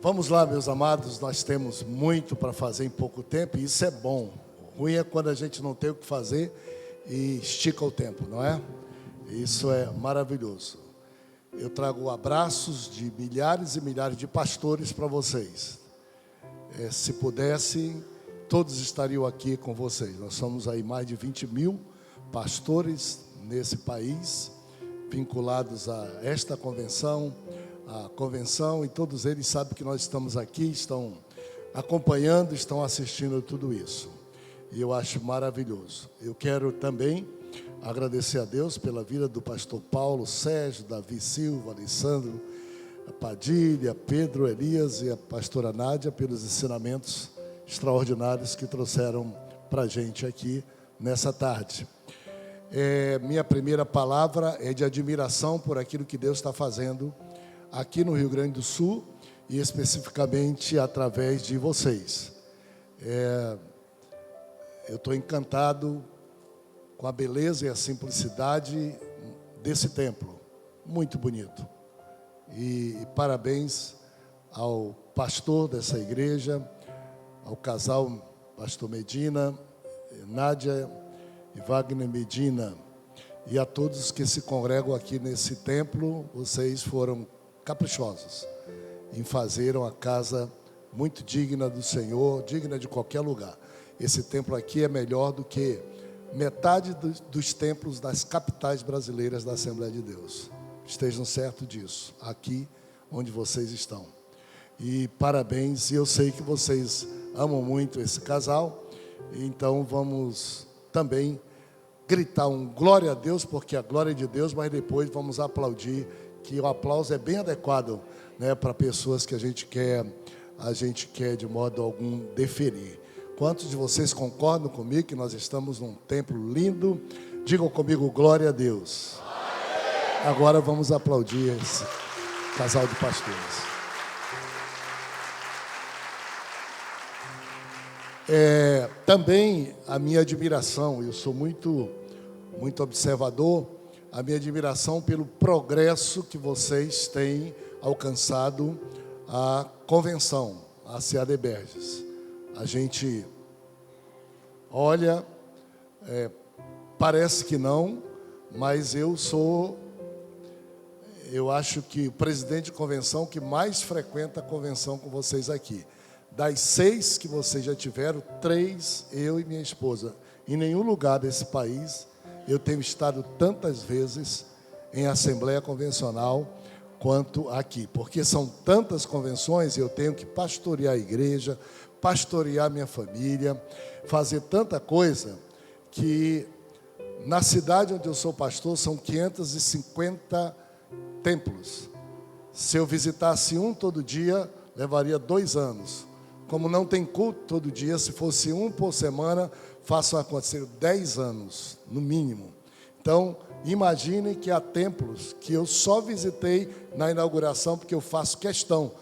Vamos lá, meus amados, nós temos muito para fazer em pouco tempo e isso é bom. O ruim é quando a gente não tem o que fazer e estica o tempo, não é? Isso é maravilhoso. Eu trago abraços de milhares e milhares de pastores para vocês. Se pudessem, todos estariam aqui com vocês. Nós somos aí mais de 20 mil pastores nesse país, vinculados a esta convenção, a convenção, e todos eles sabem que nós estamos aqui, estão acompanhando, estão assistindo tudo isso. E eu acho maravilhoso. Eu quero também agradecer a Deus pela vida do pastor Paulo, Sérgio, Davi Silva, Alessandro Padilha, Pedro Elias e a pastora Nádia pelos ensinamentos extraordinários que trouxeram para a gente aqui nessa tarde. Minha primeira palavra é de admiração por aquilo que Deus está fazendo aqui no Rio Grande do Sul e especificamente através de vocês. Eu estou encantado com a beleza e a simplicidade desse templo, muito bonito. E parabéns ao pastor dessa igreja, ao casal pastor Medina, Nádia e Wagner Medina, e a todos que se congregam aqui nesse templo. Vocês foram caprichosos em fazer uma casa muito digna do Senhor, digna de qualquer lugar. Esse templo aqui é melhor do que metade dos templos das capitais brasileiras da Assembleia de Deus. Estejam certos disso, aqui onde vocês estão. E parabéns, e eu sei que vocês amam muito esse casal, então vamos também gritar um glória a Deus, porque a glória é de Deus, mas depois vamos aplaudir, que o aplauso é bem adequado, né, para pessoas que a gente quer de modo algum deferir. Quantos de vocês concordam comigo que nós estamos num templo lindo? Digam comigo, glória a Deus. Agora vamos aplaudir esse casal de pastores. Também a minha admiração, eu sou muito observador, a minha admiração pelo progresso que vocês têm alcançado a convenção, a CAD Berges. A gente olha, parece que não, mas eu acho que o presidente de convenção que mais frequenta a convenção com vocês aqui. Das 6 que vocês já tiveram, 3, eu e minha esposa. Em nenhum lugar desse país eu tenho estado tantas vezes em assembleia convencional quanto aqui, porque são tantas convenções, eu tenho que pastorear a igreja, pastorear minha família, fazer tanta coisa, que na cidade onde eu sou pastor são 550 templos. Se eu visitasse um todo dia, levaria 2 anos. Como não tem culto todo dia, se fosse um por semana, façam acontecer 10 anos, no mínimo. Então, imaginem que há templos que eu só visitei na inauguração, porque eu faço questão,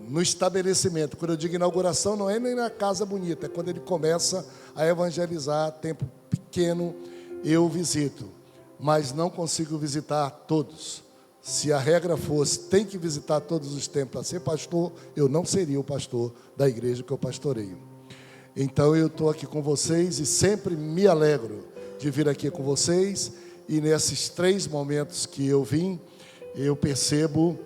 no estabelecimento. Quando eu digo inauguração, não é nem na casa bonita, é quando ele começa a evangelizar, templo pequeno, eu visito. Mas não consigo visitar todos. Se a regra fosse, tem que visitar todos os templos para ser pastor, eu não seria o pastor da igreja que eu pastoreio. Então eu estou aqui com vocês e sempre me alegro de vir aqui com vocês. E nesses 3 momentos que eu vim, eu percebo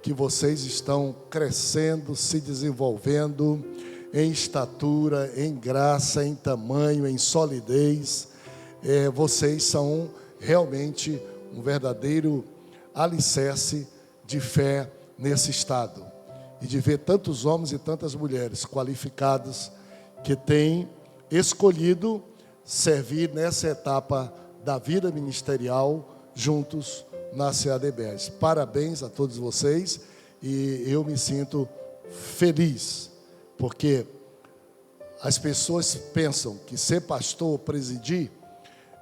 que vocês estão crescendo, se desenvolvendo em estatura, em graça, em tamanho, em solidez. Vocês são realmente um verdadeiro alicerce de fé nesse estado. E de ver tantos homens e tantas mulheres qualificados que têm escolhido servir nessa etapa da vida ministerial juntos na CAD Berges. Parabéns a todos vocês e eu me sinto feliz, porque as pessoas pensam que ser pastor ou presidir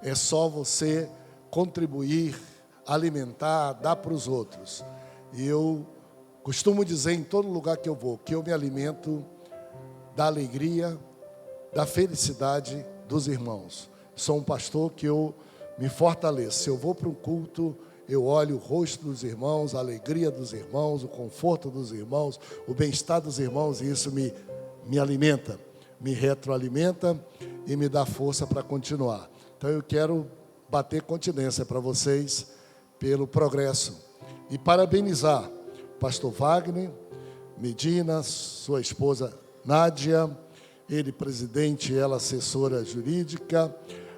é só você contribuir, alimentar, dar para os outros. E eu costumo dizer em todo lugar que eu vou, que eu me alimento da alegria, da felicidade dos irmãos. Sou um pastor que eu me fortaleço. Se eu vou para um culto, eu olho o rosto dos irmãos, a alegria dos irmãos, o conforto dos irmãos, o bem-estar dos irmãos, e isso me alimenta, me retroalimenta e me dá força para continuar. Então eu quero bater continência para vocês pelo progresso e parabenizar pastor Wagner Medina, sua esposa Nádia, ele presidente, ela assessora jurídica,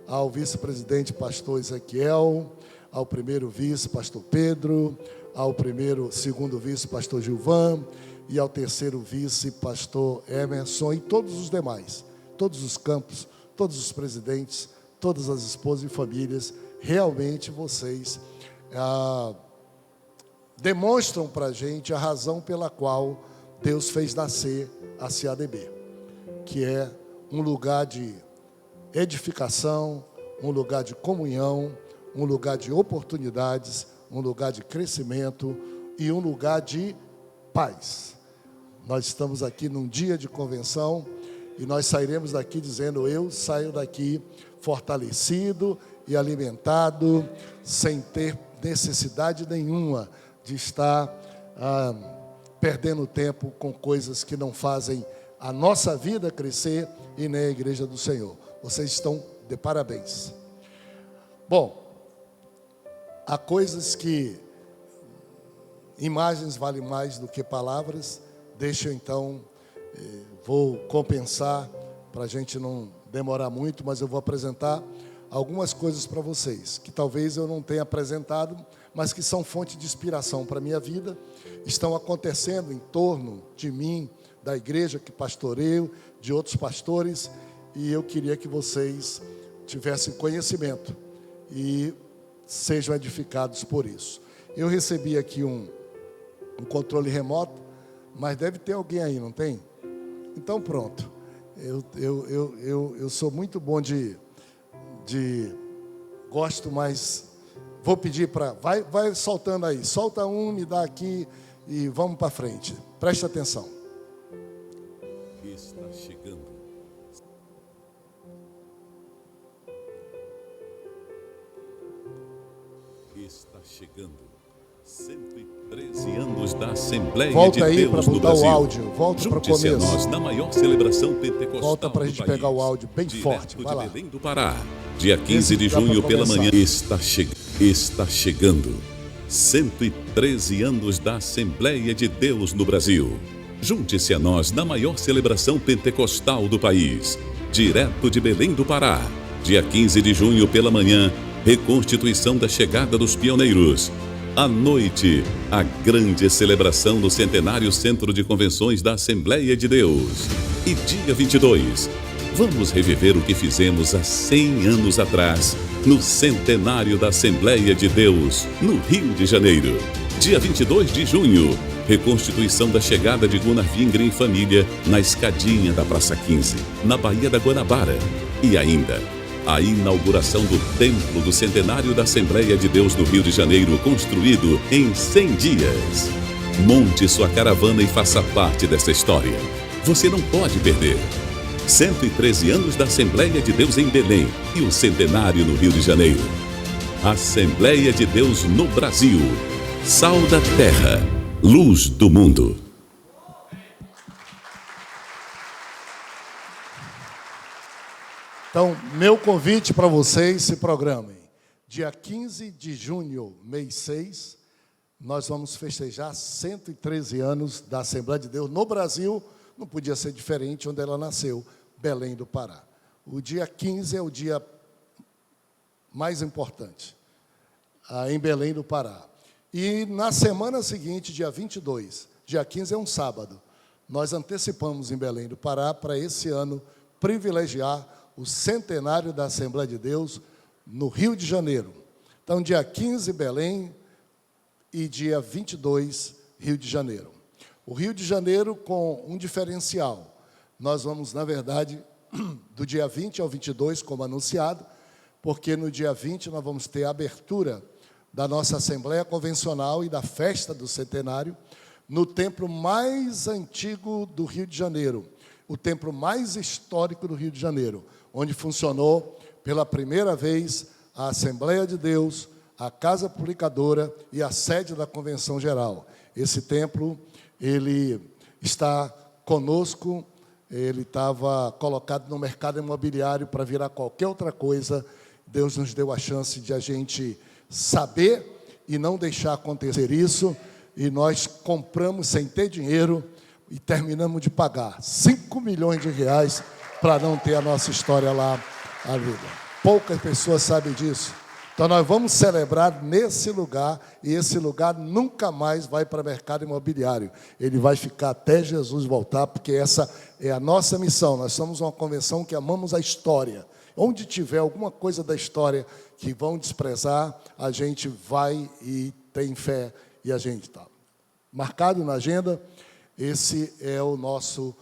ao vice-presidente pastor Ezequiel, ao primeiro vice pastor Pedro, ao segundo vice pastor Gilvan e ao terceiro vice pastor Emerson e todos os demais, todos os campos, todos os presidentes, todas as esposas e famílias. Realmente vocês demonstram para a gente a razão pela qual Deus fez nascer a CADB, que é um lugar de edificação, um lugar de comunhão, um lugar de oportunidades, um lugar de crescimento e um lugar de paz. Nós estamos aqui num dia de convenção e nós sairemos daqui dizendo: eu saio daqui fortalecido e alimentado, sem ter necessidade nenhuma de estar perdendo tempo com coisas que não fazem a nossa vida crescer e nem a igreja do Senhor. Vocês estão de parabéns. Bom, há coisas que imagens valem mais do que palavras. Deixa eu então, vou compensar para a gente não demorar muito, mas eu vou apresentar algumas coisas para vocês, que talvez eu não tenha apresentado, mas que são fonte de inspiração para a minha vida, estão acontecendo em torno de mim, da igreja que pastoreio, de outros pastores, e eu queria que vocês tivessem conhecimento e sejam edificados por isso. Eu recebi aqui um controle remoto, mas deve ter alguém aí, não tem? Então pronto, eu sou muito bom gosto, mas vou pedir para, vai soltando aí, solta um, me dá aqui e vamos para frente, preste atenção. Está chegando. Está chegando. 113 anos da Assembleia volta de aí para Deus no botar Brasil. o áudio, volta para o Junte-se a começo. nós na maior celebração pentecostal. Volta para a gente do país. pegar o áudio bem Direto forte. Vai de lá. Belém do Pará, dia 15 de Dá pra junho pela começar. manhã. Está chegando. 113 anos da Assembleia de Deus no Brasil. Junte-se a nós na maior celebração pentecostal do país. Direto de Belém do Pará, dia 15 de junho pela manhã, reconstituição da chegada dos pioneiros. À noite, a grande celebração do centenário Centro de Convenções da Assembleia de Deus. E dia 22, vamos reviver o que fizemos há 100 anos atrás, no centenário da Assembleia de Deus, no Rio de Janeiro. Dia 22 de junho, reconstituição da chegada de Gunnar Wingren e família na escadinha da Praça 15, na Baía da Guanabara. E ainda, a inauguração do Templo do Centenário da Assembleia de Deus no Rio de Janeiro, construído em 100 dias. Monte sua caravana e faça parte dessa história. Você não pode perder. 113 anos da Assembleia de Deus em Belém e o centenário no Rio de Janeiro. Assembleia de Deus no Brasil. Sal da terra, luz do mundo. Então, meu convite para vocês, se programem. Dia 15 de junho, mês 6, nós vamos festejar 113 anos da Assembleia de Deus no Brasil. Não podia ser diferente onde ela nasceu, Belém do Pará. O dia 15 é o dia mais importante, em Belém do Pará. E na semana seguinte, dia 22, dia 15 é um sábado, nós antecipamos em Belém do Pará para esse ano privilegiar o centenário da Assembleia de Deus no Rio de Janeiro. Então, dia 15, Belém, e dia 22, Rio de Janeiro. O Rio de Janeiro com um diferencial. Nós vamos, na verdade, do dia 20 ao 22, como anunciado, porque no dia 20 nós vamos ter a abertura da nossa Assembleia Convencional e da festa do centenário no templo mais antigo do Rio de Janeiro, o templo mais histórico do Rio de Janeiro, onde funcionou pela primeira vez a Assembleia de Deus, a Casa Publicadora e a sede da Convenção Geral. Esse templo, ele está conosco, ele estava colocado no mercado imobiliário para virar qualquer outra coisa. Deus nos deu a chance de a gente saber e não deixar acontecer isso, e nós compramos sem ter dinheiro e terminamos de pagar 5 milhões de reais para não ter a nossa história lá ali. Poucas pessoas sabem disso. Então, nós vamos celebrar nesse lugar, e esse lugar nunca mais vai para o mercado imobiliário. Ele vai ficar até Jesus voltar, porque essa é a nossa missão. Nós somos uma convenção que amamos a história. Onde tiver alguma coisa da história que vão desprezar, a gente vai e tem fé, e a gente está. Marcado na agenda, esse é o nosso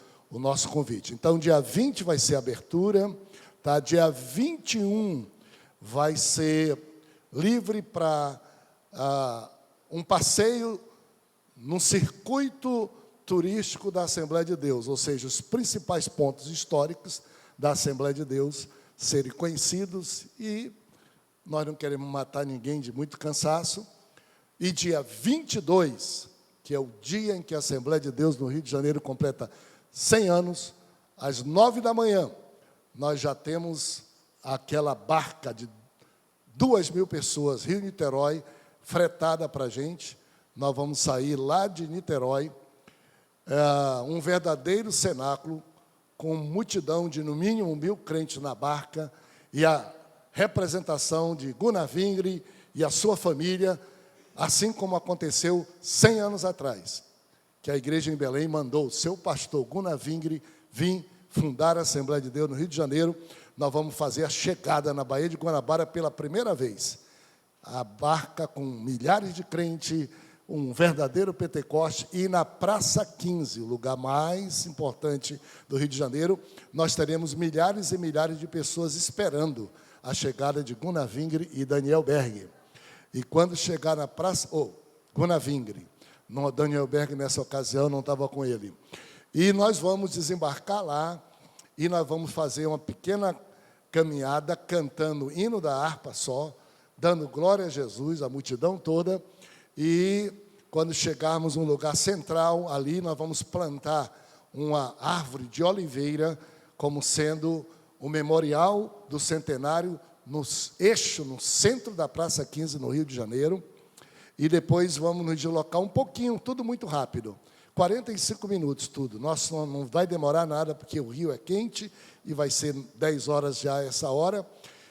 convite. Então, dia 20 vai ser a abertura, tá? Dia 21 vai ser livre para um passeio num circuito turístico da Assembleia de Deus, ou seja, os principais pontos históricos da Assembleia de Deus serem conhecidos, e nós não queremos matar ninguém de muito cansaço. E dia 22, que é o dia em que a Assembleia de Deus no Rio de Janeiro completa 100 anos, às 9 da manhã, nós já temos aquela barca de 2.000 pessoas, Rio-Niterói, fretada para a gente. Nós vamos sair lá de Niterói, um verdadeiro cenáculo, com multidão de, no mínimo, 1.000 crentes na barca, e a representação de Gunnar Vingre e a sua família, assim como aconteceu 100 anos atrás, que a igreja em Belém mandou o seu pastor Gunnar Vingre vir fundar a Assembleia de Deus no Rio de Janeiro. Nós vamos fazer a chegada na Baía de Guanabara pela primeira vez. A barca com milhares de crentes, um verdadeiro Pentecoste, e na Praça 15, o lugar mais importante do Rio de Janeiro, nós teremos milhares e milhares de pessoas esperando a chegada de Gunnar Vingre e Daniel Berg. E quando chegar na praça... Gunnar Vingre. Daniel Berg, nessa ocasião, não estava com ele. E nós vamos desembarcar lá, e nós vamos fazer uma pequena caminhada, cantando o hino da harpa só, dando glória a Jesus, a multidão toda, e quando chegarmos num lugar central, ali nós vamos plantar uma árvore de oliveira, como sendo o memorial do centenário, no eixo, no centro da Praça 15, no Rio de Janeiro, e depois vamos nos deslocar um pouquinho, tudo muito rápido, 45 minutos tudo. Nossa, não vai demorar nada, porque o Rio é quente, e vai ser 10 horas já essa hora,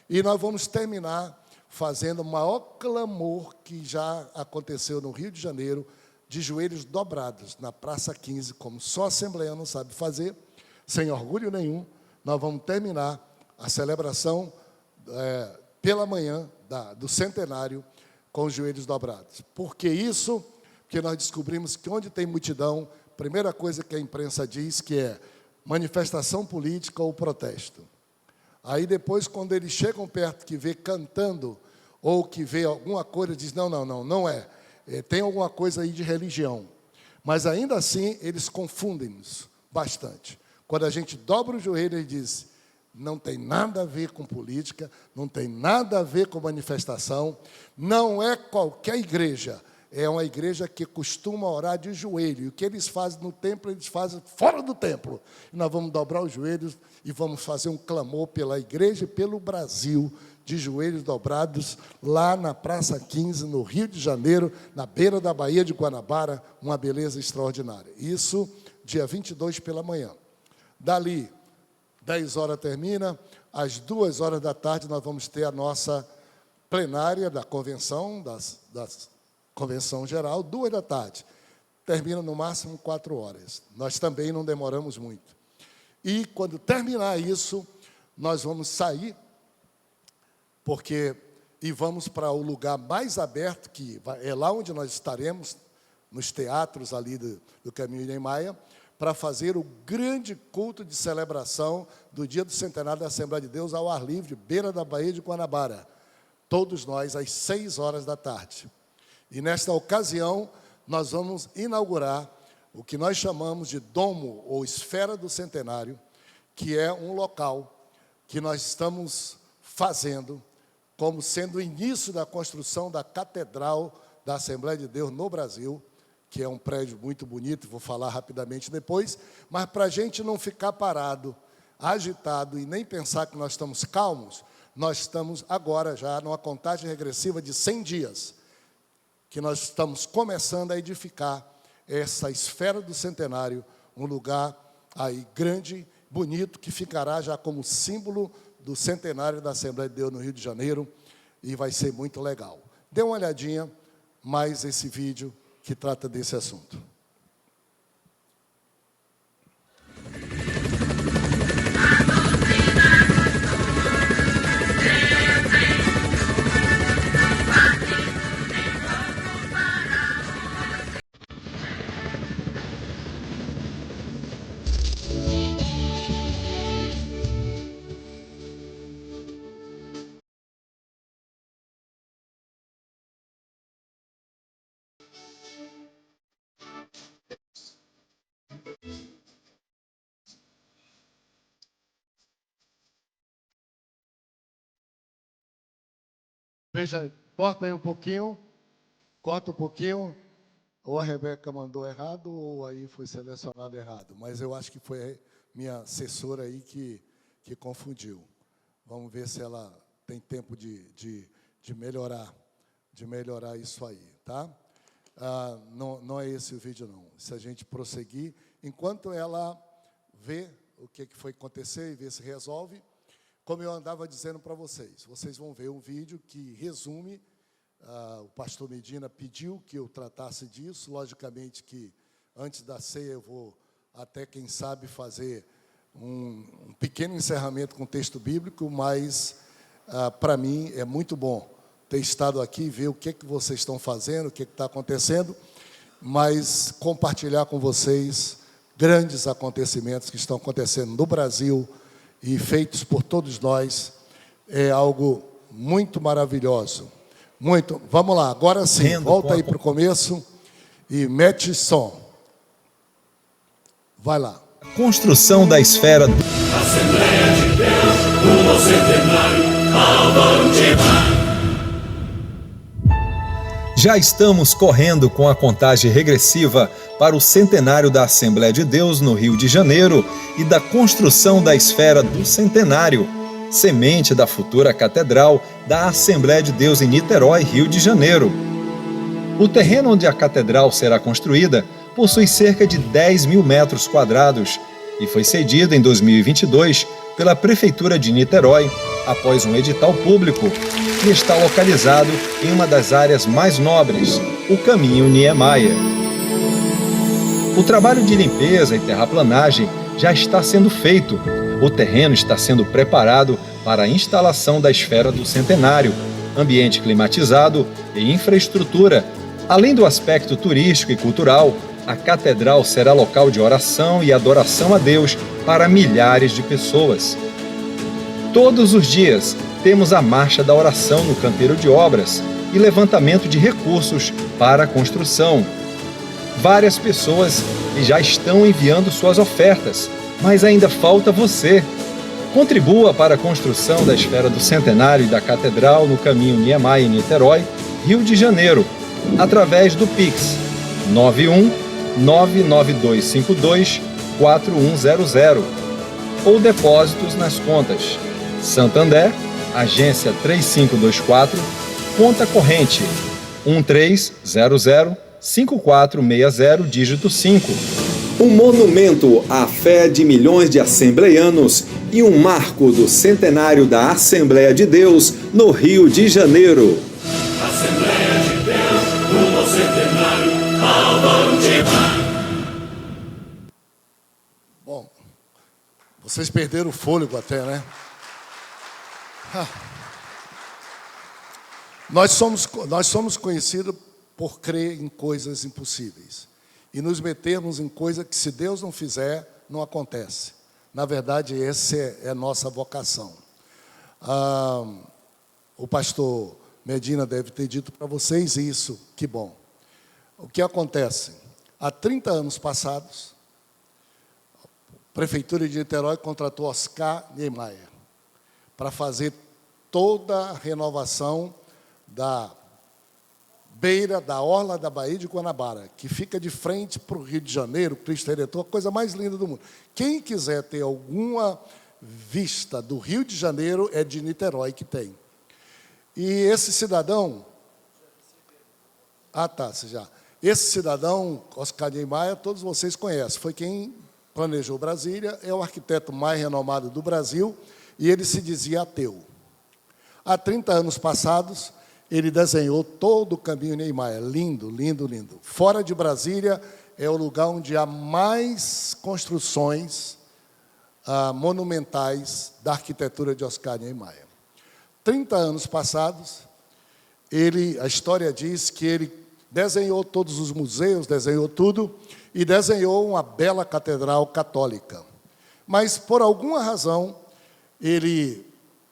e nós vamos terminar fazendo o maior clamor que já aconteceu no Rio de Janeiro, de joelhos dobrados, na Praça 15, como só a Assembleia não sabe fazer, sem orgulho nenhum. Nós vamos terminar a celebração pela manhã do centenário com os joelhos dobrados. Por que isso? Porque nós descobrimos que onde tem multidão, a primeira coisa que a imprensa diz que é manifestação política ou protesto. Aí depois, quando eles chegam perto, que vê cantando, ou que vê alguma coisa, diz, não é. Tem alguma coisa aí de religião. Mas ainda assim, eles confundem-nos bastante. Quando a gente dobra o joelho e diz, não tem nada a ver com política, não tem nada a ver com manifestação, não é qualquer igreja, é uma igreja que costuma orar de joelho. E o que eles fazem no templo, eles fazem fora do templo. E nós vamos dobrar os joelhos e vamos fazer um clamor pela igreja e pelo Brasil, de joelhos dobrados, lá na Praça 15, no Rio de Janeiro, na beira da Baía de Guanabara, uma beleza extraordinária. Isso, dia 22 pela manhã. Dali, 10 horas termina, às 2 horas da tarde nós vamos ter a nossa plenária da convenção, das Convenção Geral, 2 da tarde. Termina no máximo 4 horas. Nós também não demoramos muito. E quando terminar isso, nós vamos sair, e vamos para o lugar mais aberto, que é lá onde nós estaremos, nos teatros ali do Caminho de Maia, para fazer o grande culto de celebração do dia do centenário da Assembleia de Deus ao ar livre, beira da Baía de Guanabara. Todos nós, às 6 horas da tarde. E, nesta ocasião, nós vamos inaugurar o que nós chamamos de Domo, ou Esfera do Centenário, que é um local que nós estamos fazendo como sendo o início da construção da Catedral da Assembleia de Deus no Brasil, que é um prédio muito bonito, vou falar rapidamente depois, mas para a gente não ficar parado, agitado e nem pensar que nós estamos calmos, nós estamos agora já numa contagem regressiva de 100 dias, que nós estamos começando a edificar essa esfera do centenário, um lugar aí grande, bonito, que ficará já como símbolo do centenário da Assembleia de Deus no Rio de Janeiro, e vai ser muito legal. Dê uma olhadinha mais esse vídeo que trata desse assunto. Veja, corta aí um pouquinho, corta um pouquinho, ou a Rebeca mandou errado, ou aí foi selecionado errado. Mas eu acho que foi a minha assessora aí que confundiu. Vamos ver se ela tem tempo de melhorar isso aí, tá? Não é esse o vídeo, não. Se a gente prosseguir, enquanto ela vê o que foi acontecer e vê se resolve, como eu andava dizendo para vocês, vocês vão ver um vídeo que resume, o pastor Medina pediu que eu tratasse disso, logicamente que antes da ceia eu vou até, quem sabe, fazer um pequeno encerramento com o texto bíblico, mas para mim é muito bom ter estado aqui, ver o que vocês estão fazendo, o que está acontecendo, mas compartilhar com vocês grandes acontecimentos que estão acontecendo no Brasil, e feitos por todos nós, é algo muito maravilhoso. Muito. Vamos lá, agora sim, volta aí para o começo e mete som. Vai lá. Construção da esfera do... Assembleia de Deus, rumo ao centenário, Álvaro Diva. Já estamos correndo com a contagem regressiva para o centenário da Assembleia de Deus no Rio de Janeiro e da construção da esfera do centenário, semente da futura Catedral da Assembleia de Deus em Niterói, Rio de Janeiro. O terreno onde a Catedral será construída possui cerca de 10 mil metros quadrados e foi cedido em 2022 pela Prefeitura de Niterói, após um edital público, e está localizado em uma das áreas mais nobres, o Caminho Niemeyer. O trabalho de limpeza e terraplanagem já está sendo feito. O terreno está sendo preparado para a instalação da esfera do centenário, ambiente climatizado e infraestrutura. Além do aspecto turístico e cultural, a catedral será local de oração e adoração a Deus para milhares de pessoas. Todos os dias temos a marcha da oração no canteiro de obras e levantamento de recursos para a construção. Várias pessoas já estão enviando suas ofertas, mas ainda falta você. Contribua para a construção da esfera do centenário e da catedral no Caminho Niemeyer, em Niterói, Rio de Janeiro, através do Pix 91-99252-4100 ou depósitos nas contas Santander, agência 3524, conta corrente 13005460, dígito 5. Um monumento à fé de milhões de assembleianos e um marco do centenário da Assembleia de Deus no Rio de Janeiro. Assembleia de Deus, rumo ao centenário, Álvaro Diva. Bom, vocês perderam o fôlego até, né? Nós somos conhecidos por crer em coisas impossíveis e nos metermos em coisas que, se Deus não fizer, não acontece. Na verdade, essa é a nossa vocação. O pastor Medina deve ter dito para vocês isso, que bom. O que acontece? Há 30 anos passados, a Prefeitura de Niterói contratou Oscar Niemeyer para fazer toda a renovação da beira da orla da Baía de Guanabara, que fica de frente para o Rio de Janeiro, Cristo Redentor, a coisa mais linda do mundo. Quem quiser ter alguma vista do Rio de Janeiro, é de Niterói que tem. E esse cidadão... Esse cidadão, Oscar Niemeyer, todos vocês conhecem, foi quem planejou Brasília, é o arquiteto mais renomado do Brasil, e ele se dizia ateu. Há 30 anos passados, ele desenhou todo o caminho Niemeyer, lindo, lindo, lindo. Fora de Brasília, é o lugar onde há mais construções monumentais da arquitetura de Oscar Niemeyer. 30 anos passados, a história diz que ele desenhou todos os museus, desenhou tudo, e desenhou uma bela catedral católica. Mas, por alguma razão, ele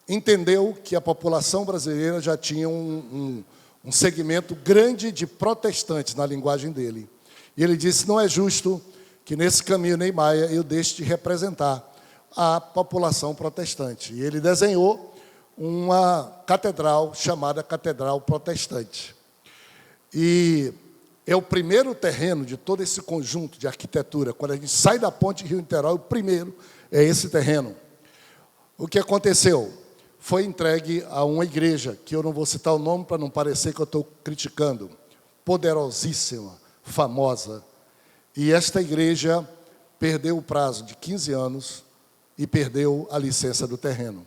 entendeu que a população brasileira já tinha um segmento grande de protestantes, na linguagem dele. E ele disse, não é justo que nesse caminho Niemeyer eu deixe de representar a população protestante. E ele desenhou uma catedral chamada Catedral Protestante. E é o primeiro terreno de todo esse conjunto de arquitetura. Quando a gente sai da ponte Rio-Niterói, o primeiro é esse terreno. O que aconteceu? Foi entregue a uma igreja, que eu não vou citar o nome para não parecer que eu estou criticando, poderosíssima, famosa. E esta igreja perdeu o prazo de 15 anos e perdeu a licença do terreno.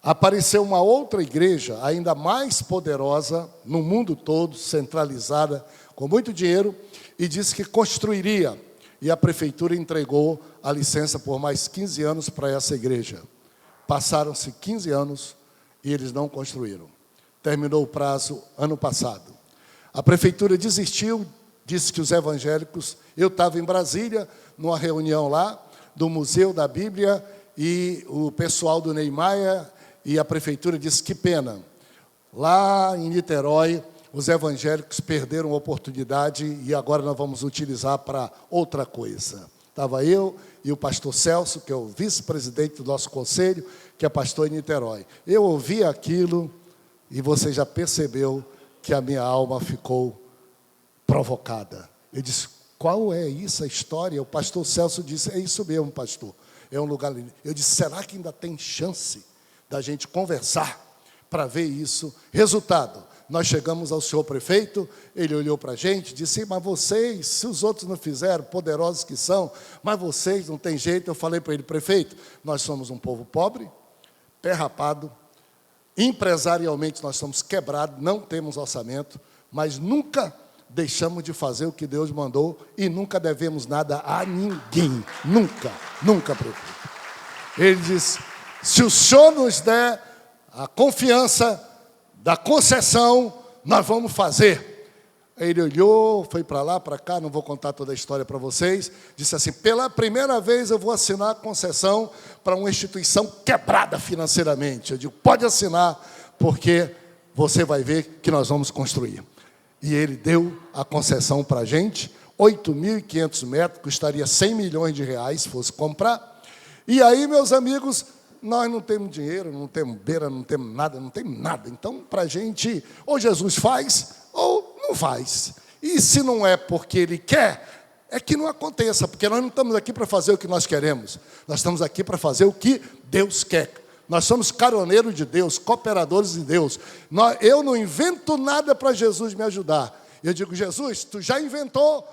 Apareceu uma outra igreja, ainda mais poderosa, no mundo todo, centralizada, com muito dinheiro, e disse que construiria. E a prefeitura entregou a licença por mais 15 anos para essa igreja. Passaram-se 15 anos e eles não construíram. Terminou o prazo ano passado. A prefeitura desistiu, disse que os evangélicos... Eu estava em Brasília, numa reunião lá, do Museu da Bíblia, e o pessoal do Niemeyer... E a prefeitura disse, que pena, lá em Niterói, os evangélicos perderam a oportunidade e agora nós vamos utilizar para outra coisa. Estava eu e o pastor Celso, que é o vice-presidente do nosso conselho, que é pastor em Niterói. Eu ouvi aquilo e você já percebeu que a minha alma ficou provocada. Eu disse, qual é isso, a história? O pastor Celso disse, é isso mesmo, pastor, é um lugar lindo. Eu disse, será que ainda tem chance da gente conversar para ver isso? Resultado, nós chegamos ao senhor prefeito, ele olhou para a gente, disse, mas vocês, se os outros não fizeram, poderosos que são, mas vocês não tem jeito. Eu falei para ele, prefeito, nós somos um povo pobre, pé rapado, empresarialmente nós somos quebrados, não temos orçamento, mas nunca deixamos de fazer o que Deus mandou e nunca devemos nada a ninguém, nunca, nunca, prefeito. Ele disse, se o senhor nos der a confiança da concessão, nós vamos fazer. Aí ele olhou, foi para lá, para cá, não vou contar toda a história para vocês, disse assim, pela primeira vez eu vou assinar a concessão para uma instituição quebrada financeiramente. Eu digo, pode assinar, porque você vai ver que nós vamos construir. E ele deu a concessão para a gente, 8.500 metros, custaria 100 milhões de reais se fosse comprar. E aí, meus amigos, nós não temos dinheiro, não temos beira, não temos nada, não temos nada. Então, para a gente, ou Jesus faz, ou não faz. E se não é porque Ele quer, é que não aconteça, porque nós não estamos aqui para fazer o que nós queremos. Nós estamos aqui para fazer o que Deus quer. Nós somos caroneiros de Deus, cooperadores de Deus. Eu não invento nada para Jesus me ajudar. Eu digo, Jesus, tu já inventou,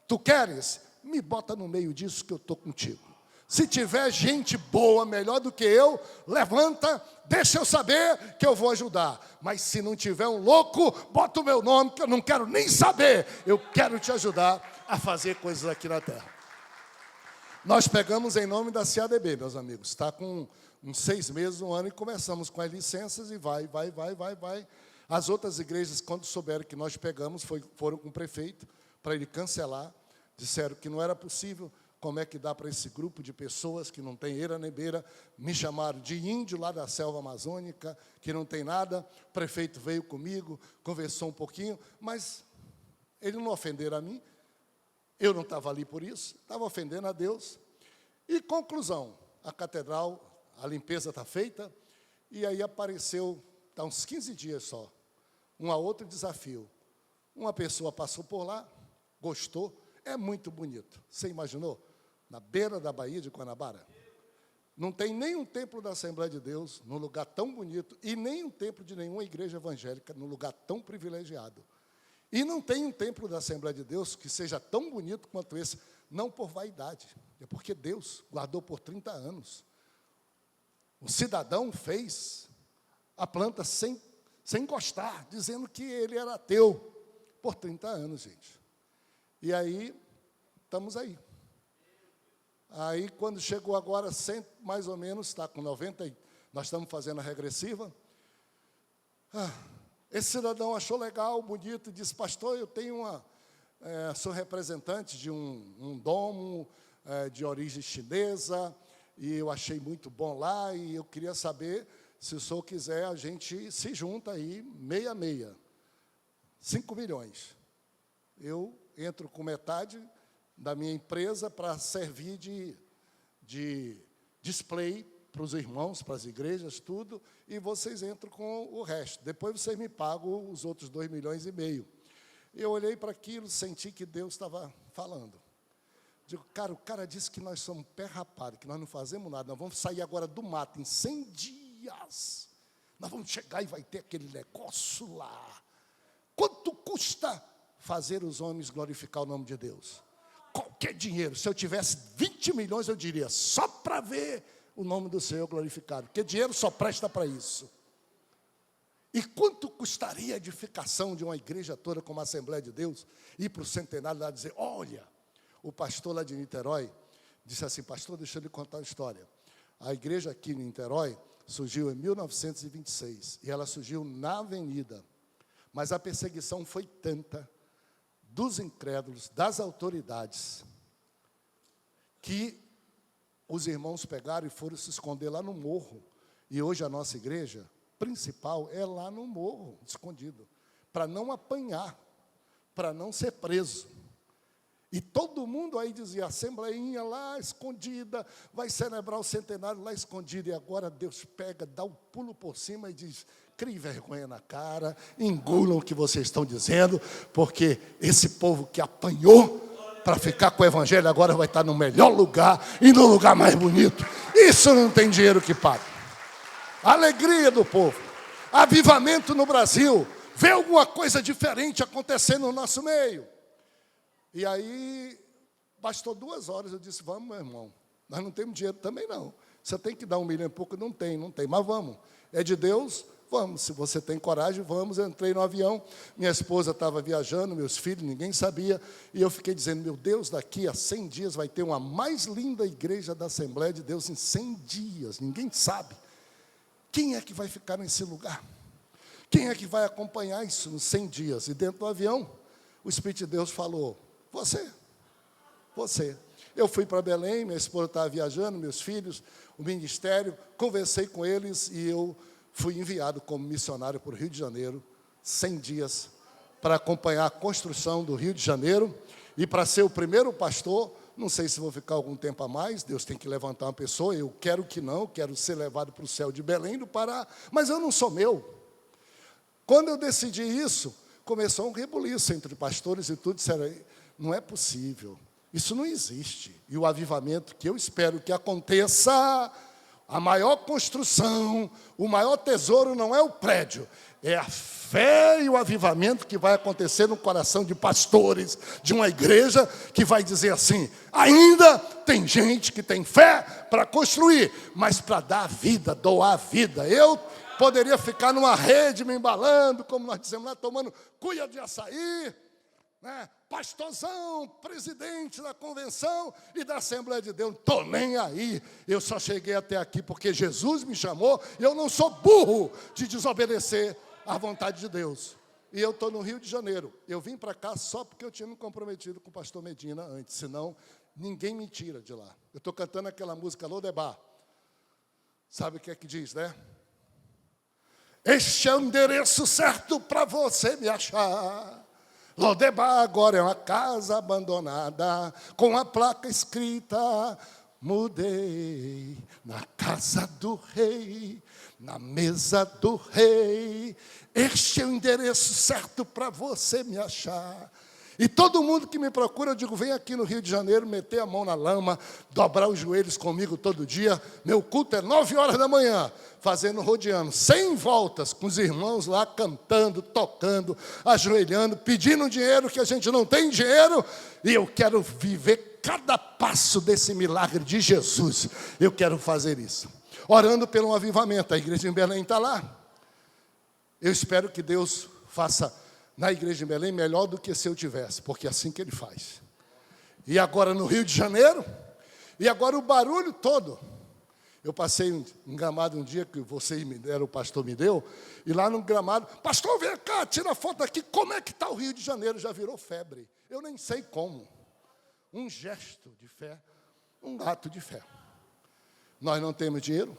tu queres? Me bota no meio disso que eu estou contigo. Se tiver gente boa, melhor do que eu, levanta, deixa eu saber que eu vou ajudar. Mas se não tiver um louco, bota o meu nome, que eu não quero nem saber. Eu quero te ajudar a fazer coisas aqui na terra. Nós pegamos em nome da CADB, meus amigos. Está com uns 6 meses, 1 ano, e começamos com as licenças e vai. As outras igrejas, quando souberam que nós pegamos, foram com o prefeito para ele cancelar. Disseram que não era possível. Como é que dá para esse grupo de pessoas que não tem eira nem beira? Me chamaram de índio lá da selva amazônica, que não tem nada. O prefeito veio comigo, conversou um pouquinho, mas ele não ofenderam a mim. Eu não estava ali por isso, estava ofendendo a Deus. E conclusão, a catedral, a limpeza está feita, E aí apareceu, há uns 15 dias só, um outro desafio. Uma pessoa passou por lá, gostou, é muito bonito. Você imaginou? Na beira da Baía de Guanabara. Não tem nenhum templo da Assembleia de Deus num lugar tão bonito e nem um templo de nenhuma igreja evangélica num lugar tão privilegiado. E não tem um templo da Assembleia de Deus que seja tão bonito quanto esse, não por vaidade, é porque Deus guardou por 30 anos. O cidadão fez a planta sem encostar, dizendo que ele era ateu, por 30 anos, gente. E aí, estamos aí. Aí, quando chegou agora, mais ou menos, está com 90, nós estamos fazendo a regressiva. Esse cidadão achou legal, bonito, e disse, pastor, eu tenho sou representante de um domo de origem chinesa, e eu achei muito bom lá, e eu queria saber, se o senhor quiser, a gente se junta aí, 6 5 milhões. Eu entro com metade da minha empresa para servir de display para os irmãos, para as igrejas, tudo, e vocês entram com o resto. Depois vocês me pagam os outros 2,5 milhões. Eu olhei para aquilo, senti que Deus estava falando. Digo, cara, o cara disse que nós somos pé rapado, que nós não fazemos nada, nós vamos sair agora do mato em 100 dias. Nós vamos chegar e vai ter aquele negócio lá. Quanto custa fazer os homens glorificar o nome de Deus? Qualquer dinheiro. Se eu tivesse 20 milhões, eu diria, só para ver o nome do Senhor glorificado, porque dinheiro só presta para isso. E quanto custaria a edificação de uma igreja toda como a Assembleia de Deus, ir para o centenário lá dizer, olha, o pastor lá de Niterói disse assim, pastor, deixa eu lhe contar uma história. A igreja aqui em Niterói surgiu em 1926, e ela surgiu na avenida, mas a perseguição foi tanta dos incrédulos, das autoridades, que os irmãos pegaram e foram se esconder lá no morro. E hoje a nossa igreja principal é lá no morro, escondido, para não apanhar, para não ser preso. E todo mundo aí dizia, Assembleinha lá escondida, vai celebrar o centenário lá escondido. E agora Deus pega, dá o pulo por cima e diz, crie vergonha na cara, engulam o que vocês estão dizendo, porque esse povo que apanhou para ficar com o evangelho agora vai estar no melhor lugar e no lugar mais bonito. Isso não tem dinheiro que pague. Alegria do povo, avivamento no Brasil, ver alguma coisa diferente acontecendo no nosso meio. E aí, bastou 2 horas, eu disse, vamos, meu irmão, nós não temos dinheiro também não. Você tem que dar 1 milhão e pouco, não tem, mas vamos. É de Deus, vamos. Se você tem coragem, vamos. Eu entrei no avião, minha esposa estava viajando, meus filhos, ninguém sabia, e eu fiquei dizendo, meu Deus, daqui a 100 dias vai ter uma mais linda igreja da Assembleia de Deus em 100 dias, ninguém sabe. Quem é que vai ficar nesse lugar? Quem é que vai acompanhar isso nos 100 dias? E dentro do avião, o Espírito de Deus falou, você. Eu fui para Belém, minha esposa estava viajando, meus filhos, o ministério, conversei com eles e eu fui enviado como missionário para o Rio de Janeiro, 100 dias, para acompanhar a construção do Rio de Janeiro e para ser o primeiro pastor. Não sei se vou ficar algum tempo a mais, Deus tem que levantar uma pessoa, eu quero que não, quero ser levado para o céu de Belém do Pará, mas eu não sou meu. Quando eu decidi isso, começou um rebuliço entre pastores e tudo, disseram, não é possível, isso não existe. E o avivamento que eu espero que aconteça, a maior construção, o maior tesouro não é o prédio, é a fé e o avivamento que vai acontecer no coração de pastores, de uma igreja que vai dizer assim, ainda tem gente que tem fé para construir, mas para dar a vida, doar a vida. Eu poderia ficar numa rede me embalando, como nós dizemos lá, tomando cuia de açaí, né? Pastorzão, presidente da convenção e da Assembleia de Deus, não estou nem aí, eu só cheguei até aqui porque Jesus me chamou, e eu não sou burro de desobedecer à vontade de Deus. E eu estou no Rio de Janeiro, eu vim para cá só porque eu tinha me comprometido com o pastor Medina antes, senão ninguém me tira de lá. Eu estou cantando aquela música Lodebar, sabe o que é que diz, né? Este é o endereço certo para você me achar. Lodebar agora é uma casa abandonada, com a placa escrita, mudei na casa do rei, na mesa do rei. Este é o endereço certo para você me achar. E todo mundo que me procura, eu digo, vem aqui no Rio de Janeiro, meter a mão na lama, dobrar os joelhos comigo todo dia. Meu culto é 9 horas da manhã, fazendo rodeando, 100 voltas, com os irmãos lá cantando, tocando, ajoelhando, pedindo dinheiro, que a gente não tem dinheiro. E eu quero viver cada passo desse milagre de Jesus. Eu quero fazer isso. Orando pelo um avivamento. A igreja em Belém está lá. Eu espero que Deus faça na igreja em Belém melhor do que se eu tivesse, porque é assim que Ele faz. E agora no Rio de Janeiro, e agora o barulho todo. Eu passei um Gramado um dia que vocês me deram, o pastor me deu, e lá no Gramado, pastor, vem cá, tira foto aqui, como é que está o Rio de Janeiro? Já virou febre. Eu nem sei como. Um gesto de fé, um ato de fé. Nós não temos dinheiro.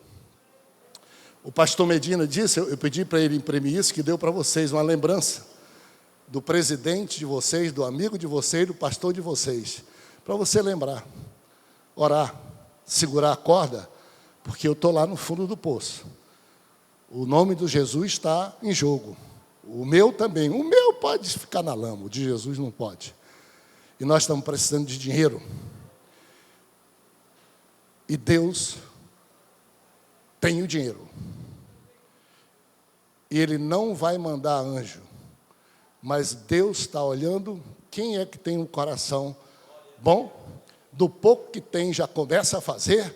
O pastor Medina disse, eu pedi para ele imprimir isso, que deu para vocês uma lembrança do presidente de vocês, do amigo de vocês, do pastor de vocês, para você lembrar, orar, segurar a corda, porque eu estou lá no fundo do poço. O nome do Jesus está em jogo. O meu também. O meu pode ficar na lama, o de Jesus não pode. E nós estamos precisando de dinheiro. E Deus tem o dinheiro. E Ele não vai mandar anjo. Mas Deus está olhando quem é que tem um coração bom. Do pouco que tem, já começa a fazer,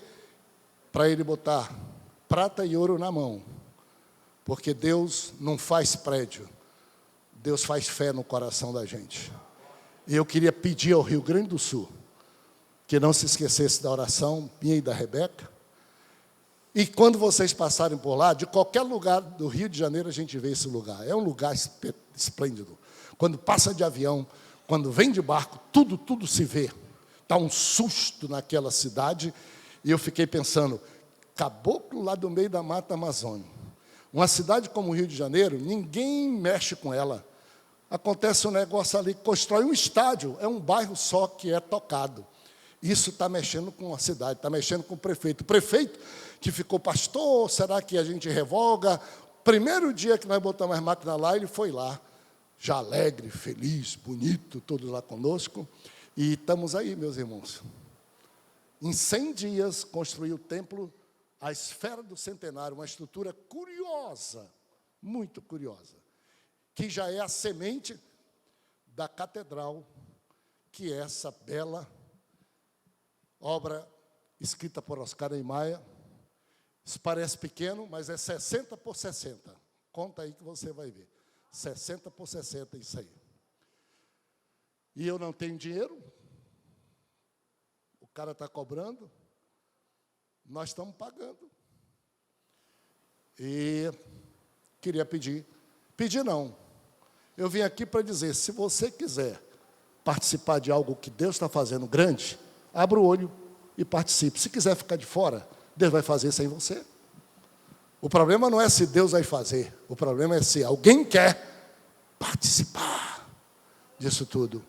para Ele botar prata e ouro na mão. Porque Deus não faz prédio. Deus faz fé no coração da gente. E eu queria pedir ao Rio Grande do Sul que não se esquecesse da oração minha e da Rebeca. E quando vocês passarem por lá, de qualquer lugar do Rio de Janeiro, a gente vê esse lugar. É um lugar esplêndido. Quando passa de avião, quando vem de barco, tudo se vê. Está um susto naquela cidade. E eu fiquei pensando, caboclo lá do meio da mata amazônica. Uma cidade como o Rio de Janeiro, ninguém mexe com ela. Acontece um negócio ali, constrói um estádio, é um bairro só que é tocado. Isso está mexendo com a cidade, está mexendo com o prefeito. O prefeito que ficou, pastor, será que a gente revoga? Primeiro dia que nós botamos as máquinas lá, ele foi lá, já alegre, feliz, bonito, todos lá conosco. E estamos aí, meus irmãos. Em 100 dias, construiu o templo, a esfera do centenário, uma estrutura curiosa, muito curiosa, que já é a semente da catedral, que é essa bela obra escrita por Oscar Niemeyer. Isso parece pequeno, mas é 60 por 60. Conta aí que você vai ver. 60 por 60, isso aí. E eu não tenho dinheiro. O cara está cobrando. Nós estamos pagando. E queria pedir. Pedir não. Eu vim aqui para dizer, se você quiser participar de algo que Deus está fazendo grande, abra o olho e participe. Se quiser ficar de fora, Deus vai fazer sem você. O problema não é se Deus vai fazer. O problema é se alguém quer participar disso tudo.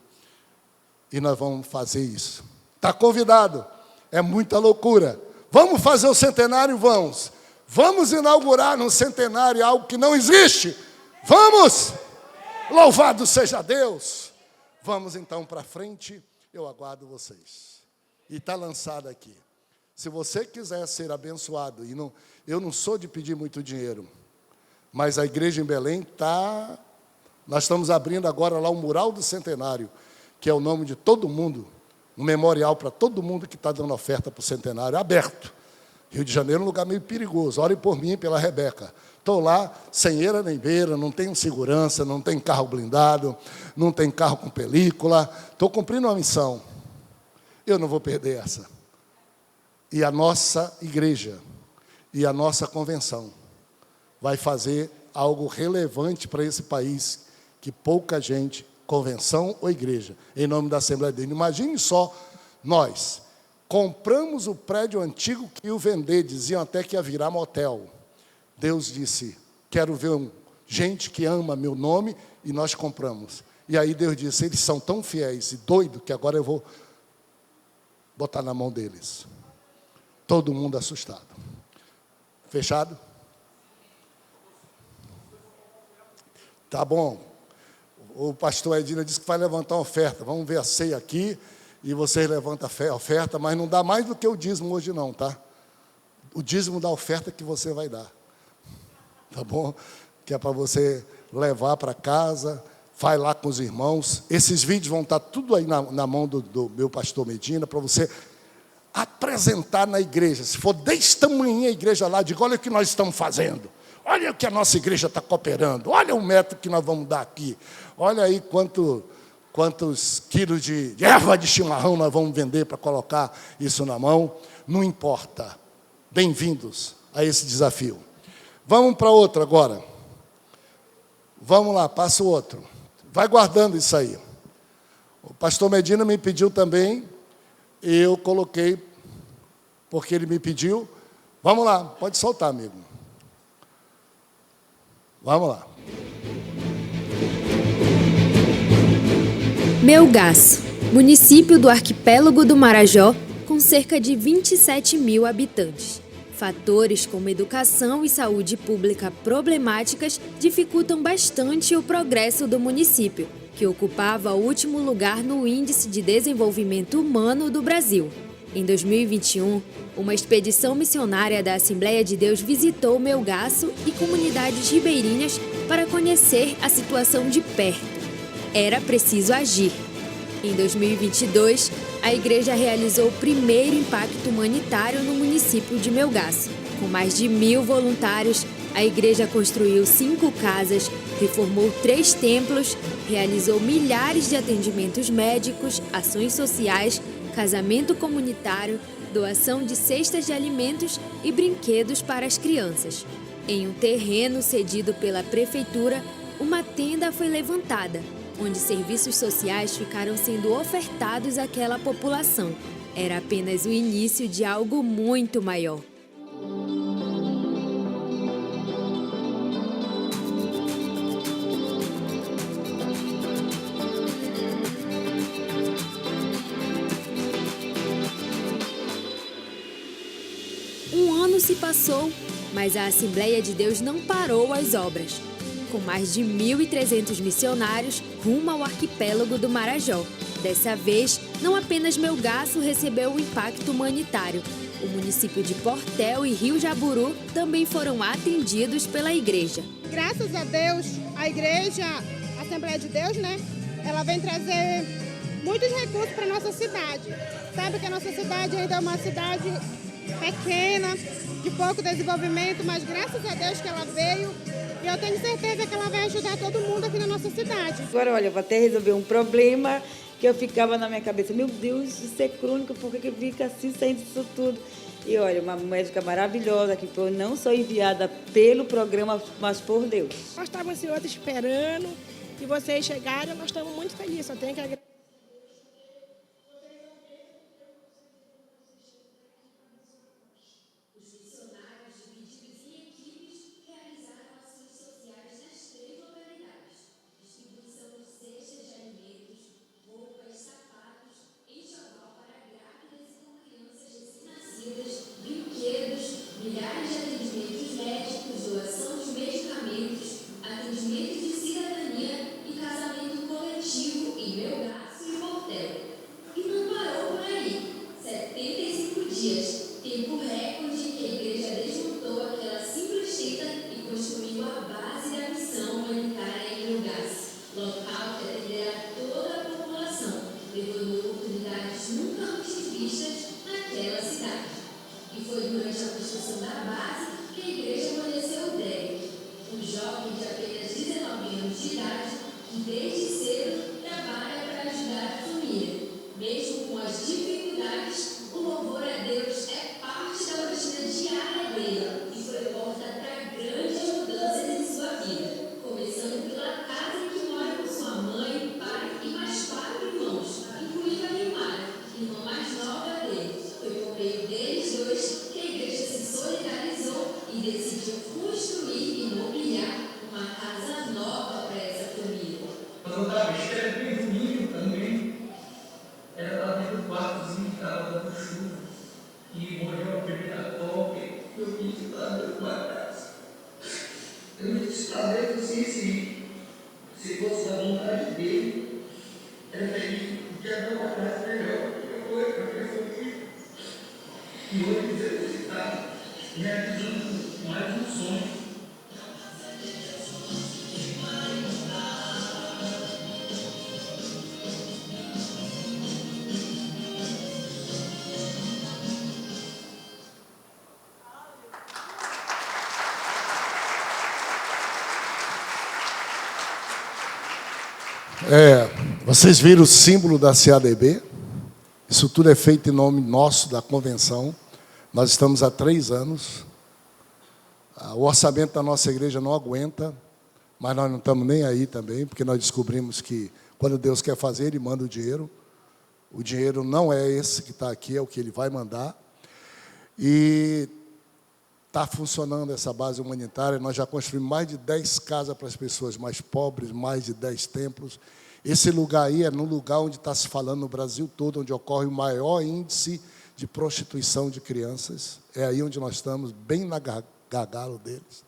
E nós vamos fazer isso. Está convidado. É muita loucura. Vamos fazer o centenário? Vamos. Vamos inaugurar no centenário algo que não existe. Vamos! Louvado seja Deus! Vamos então para frente. Eu aguardo vocês. E está lançado aqui. Se você quiser ser abençoado, e não, eu não sou de pedir muito dinheiro, mas a igreja em Belém está... Nós estamos abrindo agora lá o Mural do Centenário, que é o nome de todo mundo, um memorial para todo mundo que está dando oferta para o centenário, aberto. Rio de Janeiro é um lugar meio perigoso. Orem por mim e pela Rebeca. Estou lá, sem eira nem beira, não tenho segurança, não tem carro blindado, não tem carro com película. Estou cumprindo uma missão. Eu não vou perder essa. E a nossa igreja e a nossa convenção vai fazer algo relevante para esse país, que pouca gente, convenção ou igreja, em nome da Assembleia de Deus. Imagine só, nós compramos o prédio antigo que iam vender, diziam até que ia virar motel. Deus disse, quero ver gente que ama meu nome, e nós compramos. E aí Deus disse, eles são tão fiéis e doidos que agora eu vou botar na mão deles. todo mundo assustado. Fechado? Tá bom. O pastor Edina disse que vai levantar uma oferta. Vamos ver a ceia aqui e vocês levantam a oferta, mas não dá mais do que o dízimo hoje não, tá? O dízimo da oferta que você vai dar. Tá bom? Que é para você levar para casa, vai lá com os irmãos. Esses vídeos vão estar tudo aí na mão do meu pastor Medina, para você apresentar na igreja. Se for desse tamanho a igreja lá, diga, olha o que nós estamos fazendo. Olha o que a nossa igreja está cooperando. Olha o método que nós vamos dar aqui. Olha aí quantos quilos de erva de chimarrão nós vamos vender para colocar isso na mão. Não importa. Bem-vindos a esse desafio. Vamos para outro agora. Vamos lá, passa o outro. Vai guardando isso aí. O pastor Medina me pediu também, eu coloquei, porque ele me pediu. Vamos lá, pode soltar, amigo. Vamos lá. Melgaço, município do arquipélago do Marajó, com cerca de 27 mil habitantes. Fatores como educação e saúde pública problemáticas dificultam bastante o progresso do município, que ocupava o último lugar no Índice de Desenvolvimento Humano do Brasil. Em 2021, uma expedição missionária da Assembleia de Deus visitou Melgaço e comunidades ribeirinhas para conhecer a situação de perto. Era preciso agir. Em 2022, a igreja realizou o primeiro impacto humanitário no município de Melgaço. Com mais de 1.000 voluntários, a igreja construiu 5 casas, reformou 3 templos, realizou milhares de atendimentos médicos, ações sociais, casamento comunitário, doação de cestas de alimentos e brinquedos para as crianças. Em um terreno cedido pela prefeitura, uma tenda foi levantada, onde serviços sociais ficaram sendo ofertados àquela população. Era apenas o início de algo muito maior. Um ano se passou, mas a Assembleia de Deus não parou as obras. Com mais de 1.300 missionários rumo ao arquipélago do Marajó. Dessa vez, não apenas Melgaço recebeu um impacto humanitário. O município de Portel e Rio Jaburu também foram atendidos pela igreja. Graças a Deus, a igreja, a Assembleia de Deus, ela vem trazer muitos recursos para a nossa cidade. Sabe que a nossa cidade ainda é uma cidade pequena, de pouco desenvolvimento, mas graças a Deus que ela veio. E eu tenho certeza que ela vai ajudar todo mundo aqui na nossa cidade. Agora, olha, eu vou até resolver um problema que eu ficava na minha cabeça. Meu Deus, isso é crônica, por que fica assim, saindo disso tudo? E olha, uma médica maravilhosa que foi não só enviada pelo programa, mas por Deus. Nós estávamos assim, outros esperando e vocês chegaram, nós estamos muito felizes. Só tenho que agradecer. Milhares de atendimentos médicos, doação de medicamentos, atendimento de cidadania e casamento coletivo em Melgaço e Portel. E não parou por aí. 75 dias, tempo recorde que a igreja desmontou aquela simples tenda e construiu a base da missão humanitária em Melgaço, local que atenderá toda a população, levando oportunidades nunca antes vistas naquela cidade. E foi durante a construção da base que a igreja conheceu o Derek, um jovem de apenas 19 anos de idade que desde cedo trabalha para ajudar a família. Mesmo com as dificuldades, o louvor a Deus é parte da rotina diária dele e foi porta para grandes mudanças em sua vida. Começando pela casa em que mora com sua mãe, pai e mais 4 irmãos, incluindo a Neymar, irmã mais nova dele. Foi por meio deles dois que a igreja se solidarizou e decidiu construir e mobiliar uma casa nova para essa família. Quando eu estava era bem ruim também, era para dentro do quartozinho que estava que hoje você está realizando mais um sonho. Vocês viram o símbolo da CADB? Isso tudo é feito em nome nosso, da convenção. Nós estamos há 3 anos. O orçamento da nossa igreja não aguenta, mas nós não estamos nem aí também, porque nós descobrimos que quando Deus quer fazer, Ele manda o dinheiro. O dinheiro não é esse que está aqui, é o que Ele vai mandar. E está funcionando essa base humanitária. Nós já construímos mais de 10 casas para as pessoas mais pobres, mais de 10 templos. Esse lugar aí é no lugar onde está se falando no Brasil todo, onde ocorre o maior índice de prostituição de crianças. É aí onde nós estamos, bem na gargalo deles.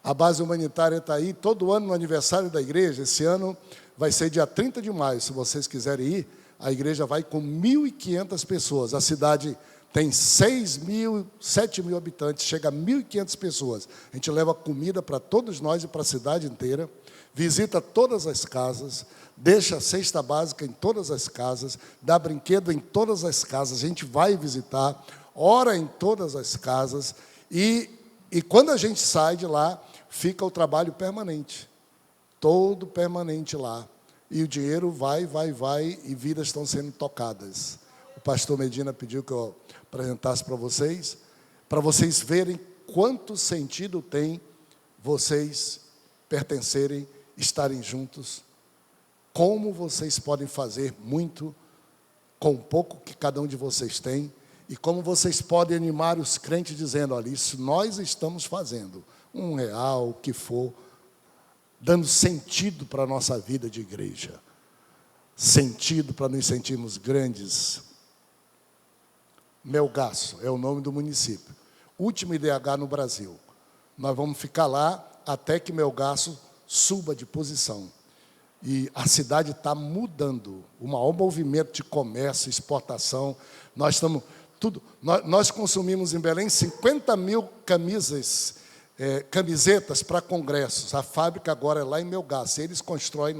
A base humanitária está aí, todo ano no aniversário da igreja. Esse ano vai ser dia 30 de maio, se vocês quiserem ir. A igreja vai com 1.500 pessoas. A cidade tem 6.000, 7.000 habitantes, chega a 1.500 pessoas. A gente leva comida para todos nós e para a cidade inteira, visita todas as casas, deixa a cesta básica em todas as casas, dá brinquedo em todas as casas, a gente vai visitar, ora em todas as casas, e quando a gente sai de lá, fica o trabalho permanente, todo permanente lá. E o dinheiro vai, e vidas estão sendo tocadas. O pastor Medina pediu que eu apresentasse para vocês verem quanto sentido tem vocês pertencerem, estarem juntos, como vocês podem fazer muito com o pouco que cada um de vocês tem, e como vocês podem animar os crentes dizendo, olha, isso nós estamos fazendo, R$1, o que for, dando sentido para a nossa vida de igreja, sentido para nos sentirmos grandes. Melgaço é o nome do município, último IDH no Brasil. Nós vamos ficar lá até que Melgaço suba de posição. E a cidade está mudando, o maior movimento de comércio, exportação. Nós consumimos em Belém 50.000 camisetas para congressos. A fábrica agora é lá em Melgaço. Eles constroem,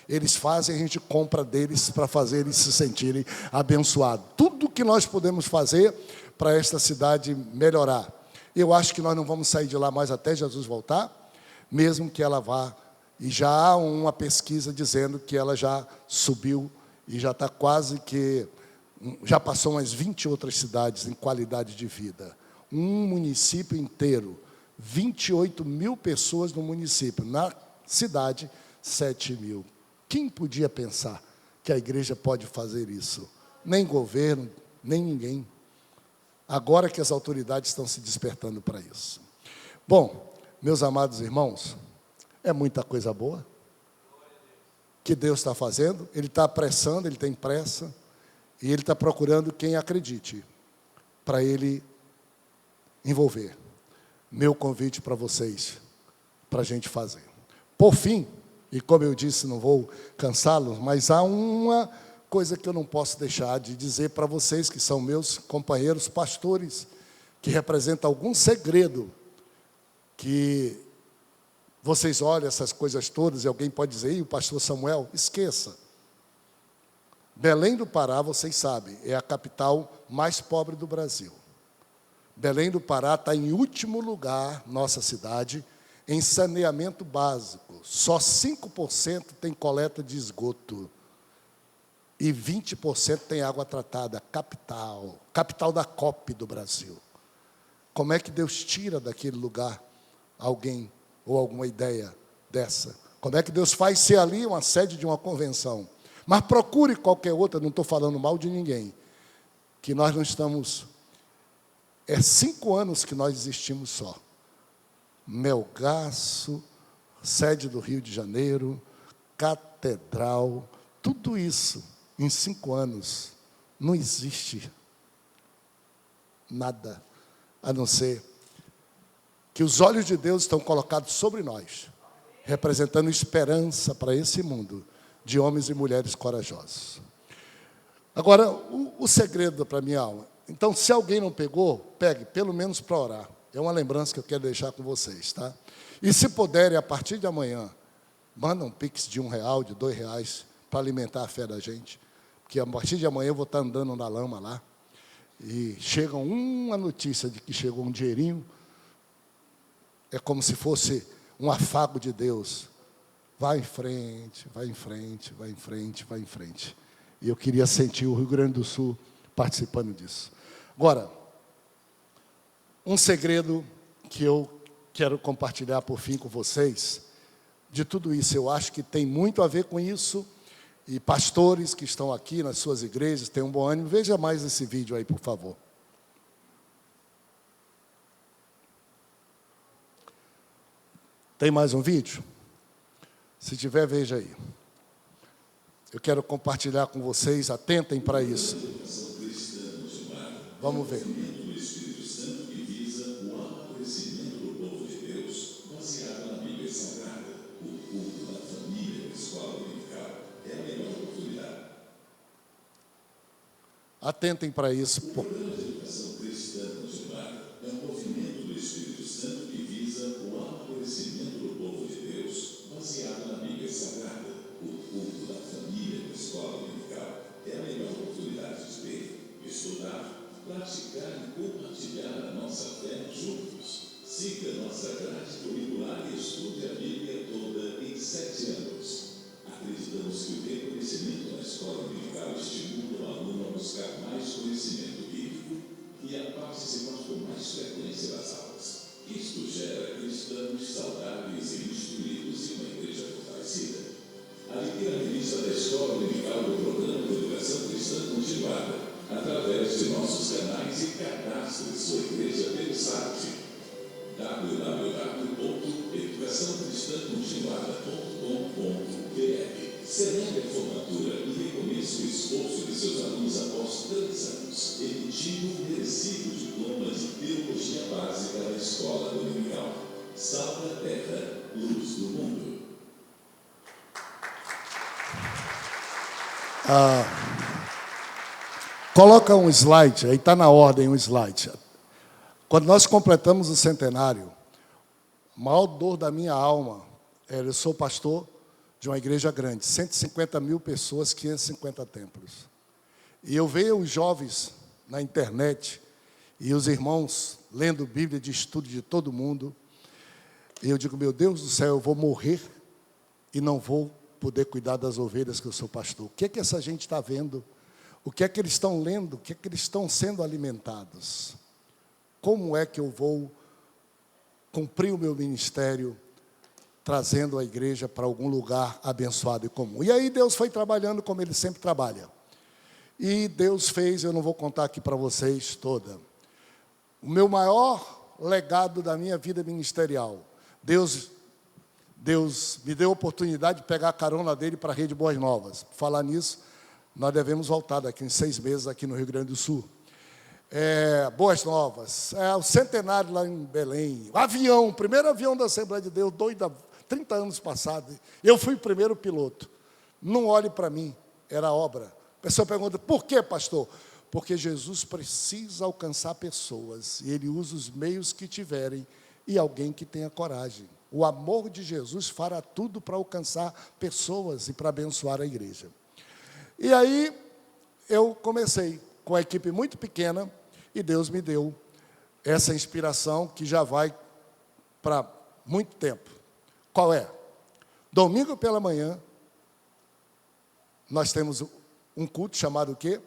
eles fazem, a gente compra deles para fazer eles se sentirem abençoados. Tudo que nós podemos fazer para esta cidade melhorar. Eu acho que nós não vamos sair de lá mais até Jesus voltar, mesmo que ela vá. E já há uma pesquisa dizendo que ela já subiu e já está quase que... Já passou umas 20 outras cidades em qualidade de vida. Um município inteiro, 28.000 pessoas no município. Na cidade, 7.000. Quem podia pensar que a igreja pode fazer isso? Nem governo, nem ninguém. Agora que as autoridades estão se despertando para isso. Bom, meus amados irmãos, é muita coisa boa que Deus está fazendo. Ele está apressando, Ele tem pressa, e Ele está procurando quem acredite, para Ele envolver. Meu convite para vocês, para a gente fazer. Por fim, e como eu disse, não vou cansá-los, mas há uma coisa que eu não posso deixar de dizer para vocês, que são meus companheiros pastores, que representam algum segredo, que vocês olham essas coisas todas e alguém pode dizer, o pastor Samuel, esqueça. Belém do Pará, vocês sabem, é a capital mais pobre do Brasil. Belém do Pará está em último lugar, nossa cidade, em saneamento básico. Só 5% tem coleta de esgoto. E 20% tem água tratada. Capital da COP do Brasil. Como é que Deus tira daquele lugar alguém ou alguma ideia dessa? Como é que Deus faz ser ali uma sede de uma convenção? Mas procure qualquer outra, não estou falando mal de ninguém, que nós não estamos... É 5 anos que nós existimos só. Melgaço, sede do Rio de Janeiro, catedral, tudo isso em 5 anos. Não existe nada, a não ser que os olhos de Deus estão colocados sobre nós, representando esperança para esse mundo de homens e mulheres corajosos. Agora, o segredo para a minha alma, Então, se alguém não pegou, pegue, pelo menos para orar. É uma lembrança que eu quero deixar com vocês, tá? E se puderem, a partir de amanhã, manda um pix de R$1, de R$2, para alimentar a fé da gente. Porque a partir de amanhã eu vou estar andando na lama lá. E chega uma notícia de que chegou um dinheirinho, é como se fosse um afago de Deus. Vai em frente, vai em frente, vai em frente, vai em frente. E eu queria sentir o Rio Grande do Sul participando disso. Agora, um segredo que eu quero compartilhar por fim com vocês, de tudo isso, eu acho que tem muito a ver com isso, e pastores que estão aqui nas suas igrejas, tenham um bom ânimo. Veja mais esse vídeo aí, por favor. Tem mais um vídeo? Se tiver, veja aí. Eu quero compartilhar com vocês, atentem para isso. Vamos ver. Atentem para isso. Praticar e compartilhar a nossa fé juntos. Siga nossa grade curricular e estude a Bíblia toda em 7 anos. Acreditamos que o reconhecimento na escola dominical estimula o aluno a buscar mais conhecimento bíblico e a participar com mais frequência das aulas. Isto gera cristãos saudáveis e instruídos e uma igreja fortalecida. Adquira a revista da escola dominical do programa de educação cristã continuada através de nossos canais e cadastre sua igreja pelo site www.educaçãocristãcontinuada.com.br. Celebre a formatura e reconheça o esforço de seus alunos após 3 anos, emitindo o merecido diploma de Teologia Básica da Escola Dominical. Sal da Terra, Luz do Mundo. Coloca um slide, aí está na ordem um slide. Quando nós completamos o centenário, a maior dor da minha alma era, eu sou pastor de uma igreja grande, 150 mil pessoas, 550 templos. E eu vejo os jovens na internet, e os irmãos lendo Bíblia de estudo de todo mundo, e eu digo, meu Deus do céu, eu vou morrer e não vou poder cuidar das ovelhas que eu sou pastor. O que é que essa gente está vendo? O que é que eles estão lendo? O que é que eles estão sendo alimentados? Como é que eu vou cumprir o meu ministério, trazendo a igreja para algum lugar abençoado e comum? E aí Deus foi trabalhando como Ele sempre trabalha. E Deus fez, eu não vou contar aqui para vocês toda. O meu maior legado da minha vida ministerial, Deus me deu a oportunidade de pegar a carona dele para a Rede Boas Novas. Por falar nisso, nós devemos voltar daqui uns 6 meses aqui no Rio Grande do Sul. Boas Novas, o centenário lá em Belém, o primeiro avião da Assembleia de Deus, 30 anos passados, eu fui o primeiro piloto. Não olhe para mim, era obra. A pessoa pergunta, por quê, pastor? Porque Jesus precisa alcançar pessoas, e Ele usa os meios que tiverem, e alguém que tenha coragem. O amor de Jesus fará tudo para alcançar pessoas e para abençoar a igreja. E aí, eu comecei com a equipe muito pequena, e Deus me deu essa inspiração que já vai para muito tempo. Qual é? Domingo pela manhã, nós temos um culto chamado o quê?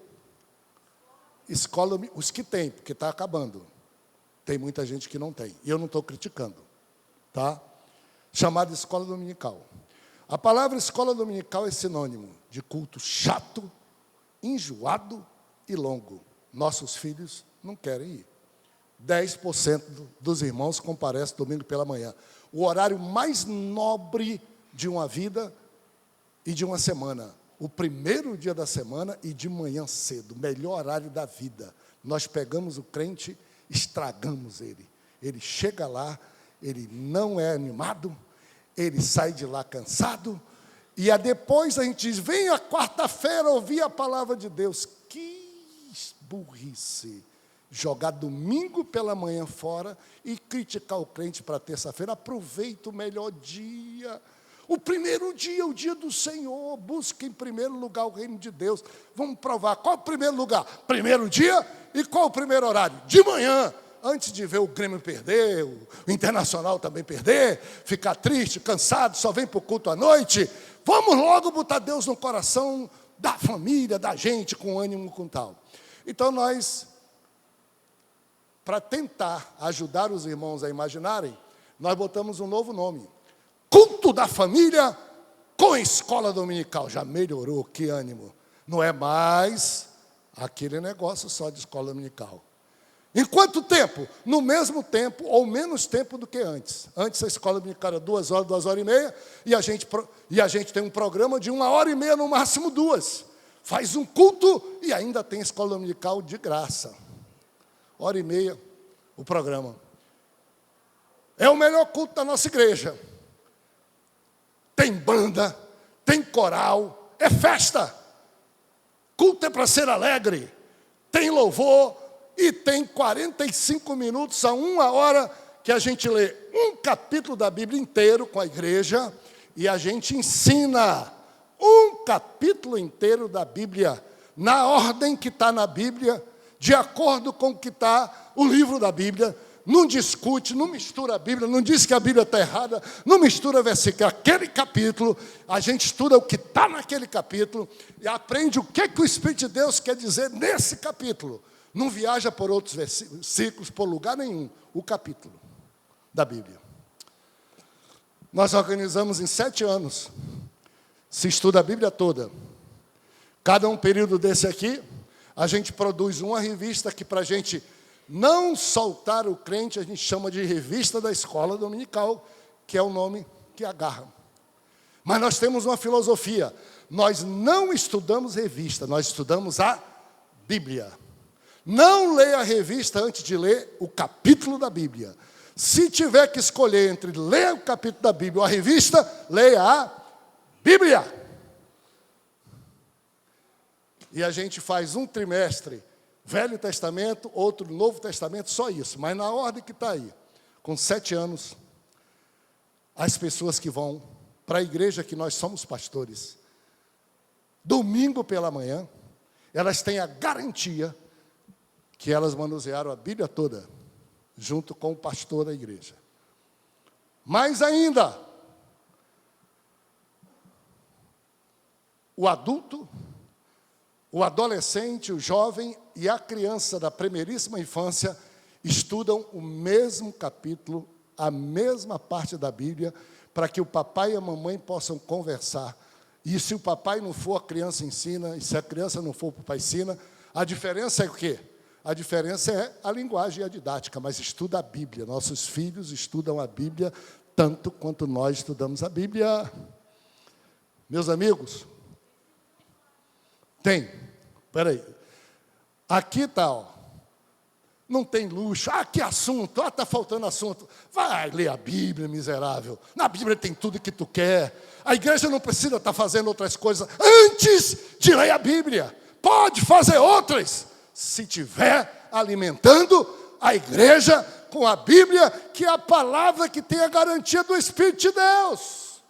Escola, os que tem, porque está acabando. Tem muita gente que não tem, e eu não estou criticando, tá? Chamado Escola Dominical. A palavra Escola Dominical é sinônimo de culto chato, enjoado e longo. Nossos filhos não querem ir. 10% dos irmãos comparecem domingo pela manhã. O horário mais nobre de uma vida e de uma semana. O primeiro dia da semana e de manhã cedo. Melhor horário da vida. Nós pegamos o crente, estragamos ele. Ele chega lá, ele não é animado, ele sai de lá cansado, e depois a gente diz, vem a quarta-feira ouvir a palavra de Deus. Que burrice! jogar domingo pela manhã fora e criticar o crente para terça-feira. Aproveita o melhor dia. O primeiro dia, o dia do Senhor. Busque em primeiro lugar o reino de Deus. Vamos provar. Qual é o primeiro lugar? Primeiro dia. E qual o primeiro horário? De manhã. Antes de ver o Grêmio perder, o Internacional também perder, ficar triste, cansado, só vem para o culto à noite. Vamos logo botar Deus no coração da família, da gente, com ânimo, com tal. Então nós, para tentar ajudar os irmãos a imaginarem, nós botamos um novo nome. Culto da família com escola dominical. Já melhorou, que ânimo. Não é mais aquele negócio só de escola dominical. Em quanto tempo? No mesmo tempo ou menos tempo do que antes. Antes a escola dominical era 2 horas, 2 horas e meia, e a gente tem um programa de 1 hora e meia, no máximo 2. Faz um culto e ainda tem escola dominical de graça. 1h30 o programa. É o melhor culto da nossa igreja. Tem banda, tem coral, é festa. Culto é para ser alegre. Tem louvor. E tem 45 minutos a 1 hora que a gente lê um capítulo da Bíblia inteiro com a igreja e a gente ensina um capítulo inteiro da Bíblia na ordem que está na Bíblia, de acordo com o que está o livro da Bíblia. Não discute, não mistura a Bíblia, não diz que a Bíblia está errada, não mistura versículo. Aquele capítulo, a gente estuda o que está naquele capítulo e aprende o que o Espírito de Deus quer dizer nesse capítulo. Não viaja por outros versículos, por lugar nenhum, o capítulo da Bíblia. Nós organizamos em 7 anos, se estuda a Bíblia toda. Cada um período desse aqui, a gente produz uma revista que para a gente não soltar o crente, a gente chama de revista da escola dominical, que é o nome que agarra. Mas nós temos uma filosofia, nós não estudamos revista, nós estudamos a Bíblia. Não leia a revista antes de ler o capítulo da Bíblia. Se tiver que escolher entre ler o capítulo da Bíblia ou a revista, leia a Bíblia. E a gente faz um trimestre Velho Testamento, outro Novo Testamento, só isso. Mas na ordem que está aí, com 7 anos, as pessoas que vão para a igreja que nós somos pastores, domingo pela manhã, elas têm a garantia que elas manusearam a Bíblia toda, junto com o pastor da igreja. Mais ainda, o adulto, o adolescente, o jovem e a criança da primeiríssima infância estudam o mesmo capítulo, a mesma parte da Bíblia, para que o papai e a mamãe possam conversar. E se o papai não for, a criança ensina, e se a criança não for, o papai ensina. A diferença é o quê? A diferença é a linguagem e a didática, mas estuda a Bíblia. Nossos filhos estudam a Bíblia tanto quanto nós estudamos a Bíblia. Meus amigos, tem. Espera aí. Aqui está, ó. Não tem luxo. Ah, que assunto. Ah, está faltando assunto. Vai ler a Bíblia, miserável. Na Bíblia tem tudo que tu quer. A igreja não precisa estar fazendo outras coisas antes de ler a Bíblia. Pode fazer outras, se tiver alimentando a igreja com a Bíblia, que é a palavra que tem a garantia do Espírito de Deus.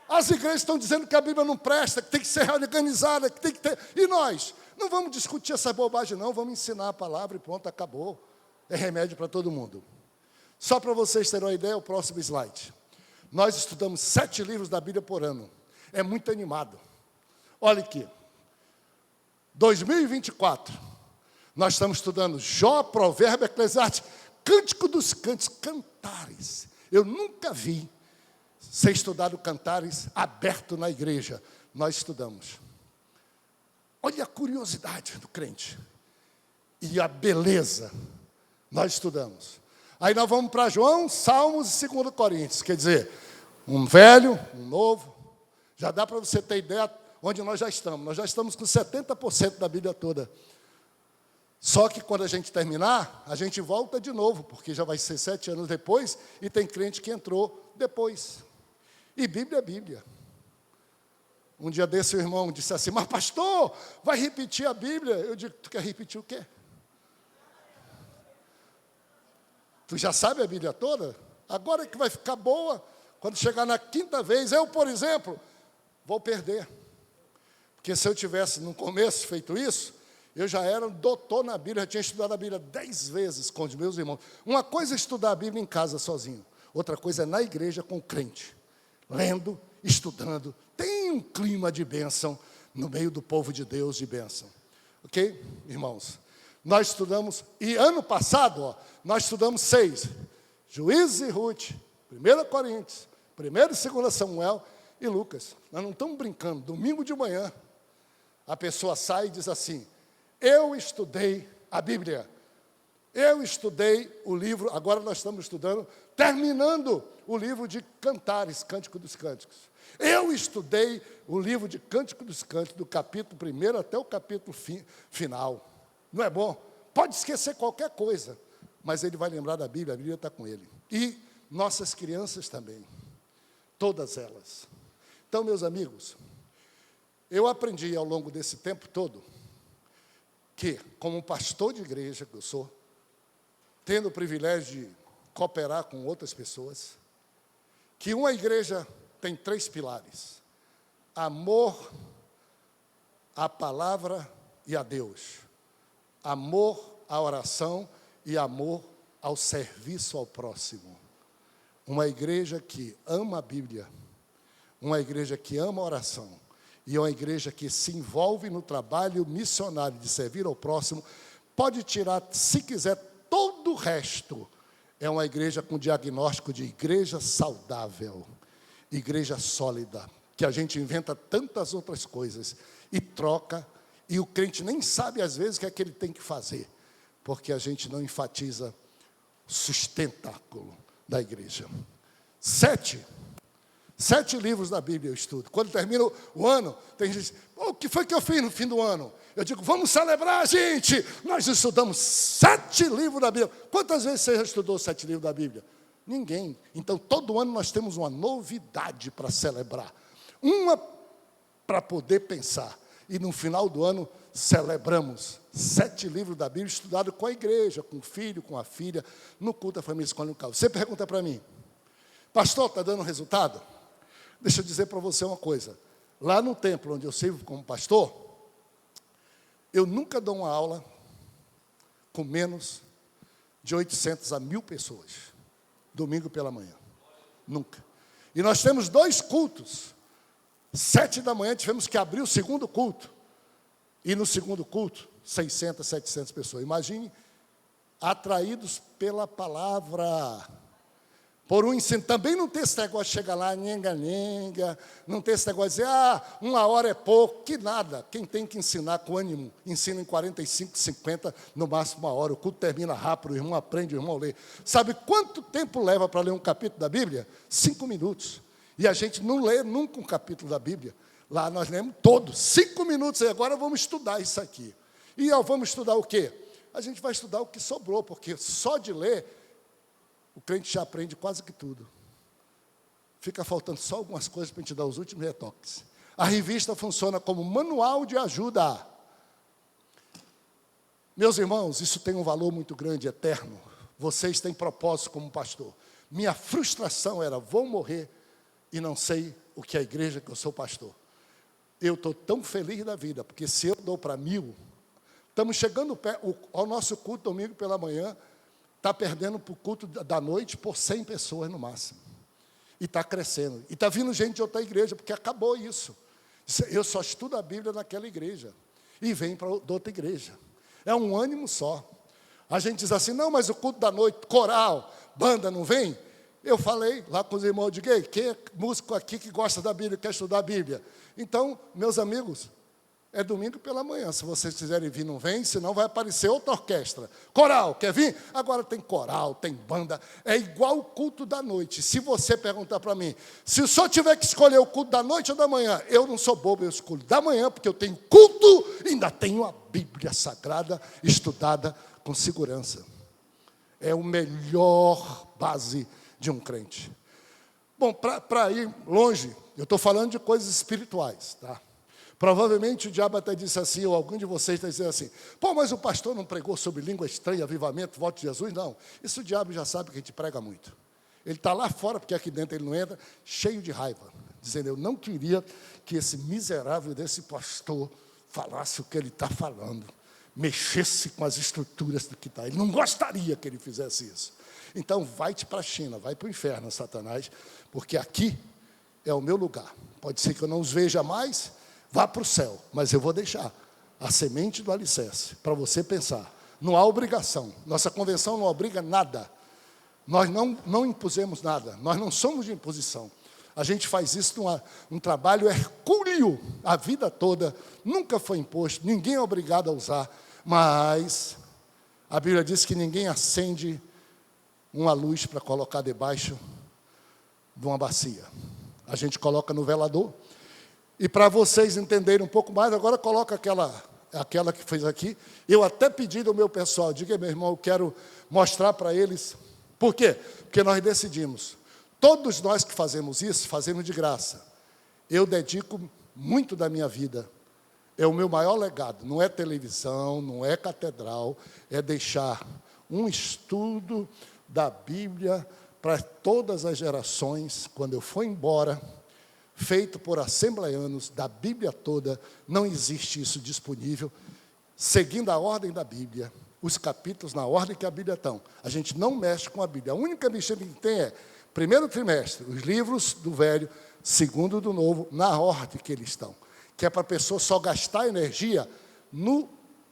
As igrejas estão dizendo que a Bíblia não presta, que tem que ser organizada, que tem que ter... E nós? Não vamos discutir essa bobagem, não. Vamos ensinar a palavra e pronto, acabou. É remédio para todo mundo. Só para vocês terem uma ideia, o próximo slide. Nós estudamos 7 livros da Bíblia por ano. É muito animado. Olha aqui. 2024, nós estamos estudando Jó, Provérbio, Eclesiastes, Cântico dos Cânticos, Cantares. Eu nunca vi ser estudado Cantares aberto na igreja. Nós estudamos. Olha a curiosidade do crente. E a beleza. Nós estudamos. Aí nós vamos para João, Salmos e 2 Coríntios. Quer dizer, um velho, um novo. Já dá para você ter ideia onde nós já estamos. Nós já estamos com 70% da Bíblia toda. Só que quando a gente terminar, a gente volta de novo, porque já vai ser 7 anos depois, e tem crente que entrou depois. E Bíblia é Bíblia. Um dia desse o irmão disse assim, mas pastor, vai repetir a Bíblia? Eu digo, tu quer repetir o quê? Tu já sabe a Bíblia toda? Agora é que vai ficar boa. Quando chegar na quinta vez, eu, por exemplo, vou perder. Porque se eu tivesse, no começo, feito isso, eu já era um doutor na Bíblia, já tinha estudado a Bíblia 10 vezes com os meus irmãos. Uma coisa é estudar a Bíblia em casa sozinho. Outra coisa é na igreja com o crente. Lendo, estudando. Tem um clima de bênção no meio do povo de Deus de bênção. Ok, irmãos? Nós estudamos, e ano passado, nós estudamos 6. Juízes e Ruth, 1 Coríntios, 1 e 2 Samuel e Lucas. Nós não estamos brincando. Domingo de manhã, a pessoa sai e diz assim, eu estudei a Bíblia. Eu estudei o livro, agora nós estamos estudando, terminando o livro de Cantares, Cântico dos Cânticos. Eu estudei o livro de Cântico dos Cânticos, do capítulo 1 até o capítulo final. Não é bom? Pode esquecer qualquer coisa, mas ele vai lembrar da Bíblia, a Bíblia está com ele. E nossas crianças também, todas elas. Então, meus amigos, eu aprendi ao longo desse tempo todo que, como pastor de igreja que eu sou, tendo o privilégio de cooperar com outras pessoas, que uma igreja tem 3 pilares: amor à palavra e a Deus, amor à oração e amor ao serviço ao próximo. Uma igreja que ama a Bíblia, uma igreja que ama a oração, e uma igreja que se envolve no trabalho missionário de servir ao próximo, pode tirar, se quiser, todo o resto. É uma igreja com diagnóstico de igreja saudável, igreja sólida, que a gente inventa tantas outras coisas e troca, e o crente nem sabe às vezes o que é que ele tem que fazer, porque a gente não enfatiza o sustentáculo da igreja. 7 livros da Bíblia eu estudo. Quando termina o ano, tem gente, o que foi que eu fiz no fim do ano? Eu digo, vamos celebrar, gente! Nós estudamos 7 livros da Bíblia. Quantas vezes você já estudou 7 livros da Bíblia? Ninguém. Então, todo ano nós temos uma novidade para celebrar. Uma para poder pensar. E no final do ano, celebramos 7 livros da Bíblia estudados com a igreja, com o filho, com a filha, no culto da família Escola no Carro. Você pergunta para mim, pastor, está dando resultado? Deixa eu dizer para você uma coisa. Lá no templo onde eu sirvo como pastor, eu nunca dou uma aula com menos de 800 a 1.000 pessoas, domingo pela manhã. Nunca. E nós temos 2 cultos. 7 da manhã tivemos que abrir o segundo culto. E no segundo culto, 600, 700 pessoas. Imagine, atraídos pela palavra, por um ensino. Também não tem esse negócio de chegar lá, nhenga, não tem esse negócio de dizer, 1 hora é pouco, que nada. Quem tem que ensinar com ânimo, ensina em 45, 50, no máximo 1 hora. O culto termina rápido, o irmão aprende, o irmão lê. Sabe quanto tempo leva para ler um capítulo da Bíblia? 5 minutos. E a gente não lê nunca um capítulo da Bíblia. Lá nós lemos todos, 5 minutos, e agora vamos estudar isso aqui. E vamos estudar o quê? A gente vai estudar o que sobrou, porque só de ler, o crente já aprende quase que tudo. Fica faltando só algumas coisas para a gente dar os últimos retoques. A revista funciona como manual de ajuda. Meus irmãos, isso tem um valor muito grande, eterno. Vocês têm propósito como pastor. Minha frustração era, vou morrer e não sei o que é a igreja que eu sou pastor. Eu estou tão feliz da vida, porque se eu dou para 1.000, estamos chegando ao nosso culto domingo pela manhã, está perdendo para o culto da noite por 100 pessoas no máximo. E está crescendo. E está vindo gente de outra igreja, porque acabou isso. Eu só estudo a Bíblia naquela igreja. E vem para outra igreja. É um ânimo só. A gente diz assim, não, mas o culto da noite, coral, banda, não vem? Eu falei lá com os irmãos, de gay, quem é músico aqui que gosta da Bíblia, quer estudar a Bíblia? Então, meus amigos, é domingo pela manhã. Se vocês quiserem vir, não vem, senão vai aparecer outra orquestra. Coral, quer vir? Agora tem coral, tem banda. É igual o culto da noite. Se você perguntar para mim, se o senhor tiver que escolher o culto da noite ou da manhã, eu não sou bobo, eu escolho da manhã, porque eu tenho culto e ainda tenho a Bíblia Sagrada estudada com segurança. É a melhor base de um crente. Bom, para ir longe, eu estou falando de coisas espirituais, tá? Provavelmente o diabo até disse assim, ou algum de vocês está dizendo assim, pô, mas o pastor não pregou sobre língua estranha, avivamento, voto de Jesus? Não, isso o diabo já sabe que a gente prega muito. Ele está lá fora, porque aqui dentro ele não entra, cheio de raiva, dizendo, eu não queria que esse miserável desse pastor falasse o que ele está falando, mexesse com as estruturas do que está. Ele não gostaria que ele fizesse isso. Então, vai-te para a China, vai para o inferno, Satanás, porque aqui é o meu lugar. Pode ser que eu não os veja mais, vá para o céu, mas eu vou deixar a semente do alicerce para você pensar. Não há obrigação. Nossa convenção não obriga nada. Nós não impusemos nada. Nós não somos de imposição. A gente faz isso num trabalho hercúleo a vida toda. Nunca foi imposto. Ninguém é obrigado a usar. Mas a Bíblia diz que ninguém acende uma luz para colocar debaixo de uma bacia. A gente coloca no velador. E para vocês entenderem um pouco mais, agora coloca aquela que fez aqui. Eu até pedi ao meu pessoal, diga, meu irmão, eu quero mostrar para eles. Por quê? Porque nós decidimos. Todos nós que fazemos isso, fazemos de graça. Eu dedico muito da minha vida. É o meu maior legado. Não é televisão, não é catedral, é deixar um estudo da Bíblia para todas as gerações, quando eu for embora, feito por assembleanos da Bíblia toda, não existe isso disponível, seguindo a ordem da Bíblia, os capítulos na ordem que a Bíblia estão. A gente não mexe com a Bíblia. A única mexida que tem é, primeiro trimestre, os livros do Velho, segundo do Novo, na ordem que eles estão. Que é para a pessoa só gastar energia no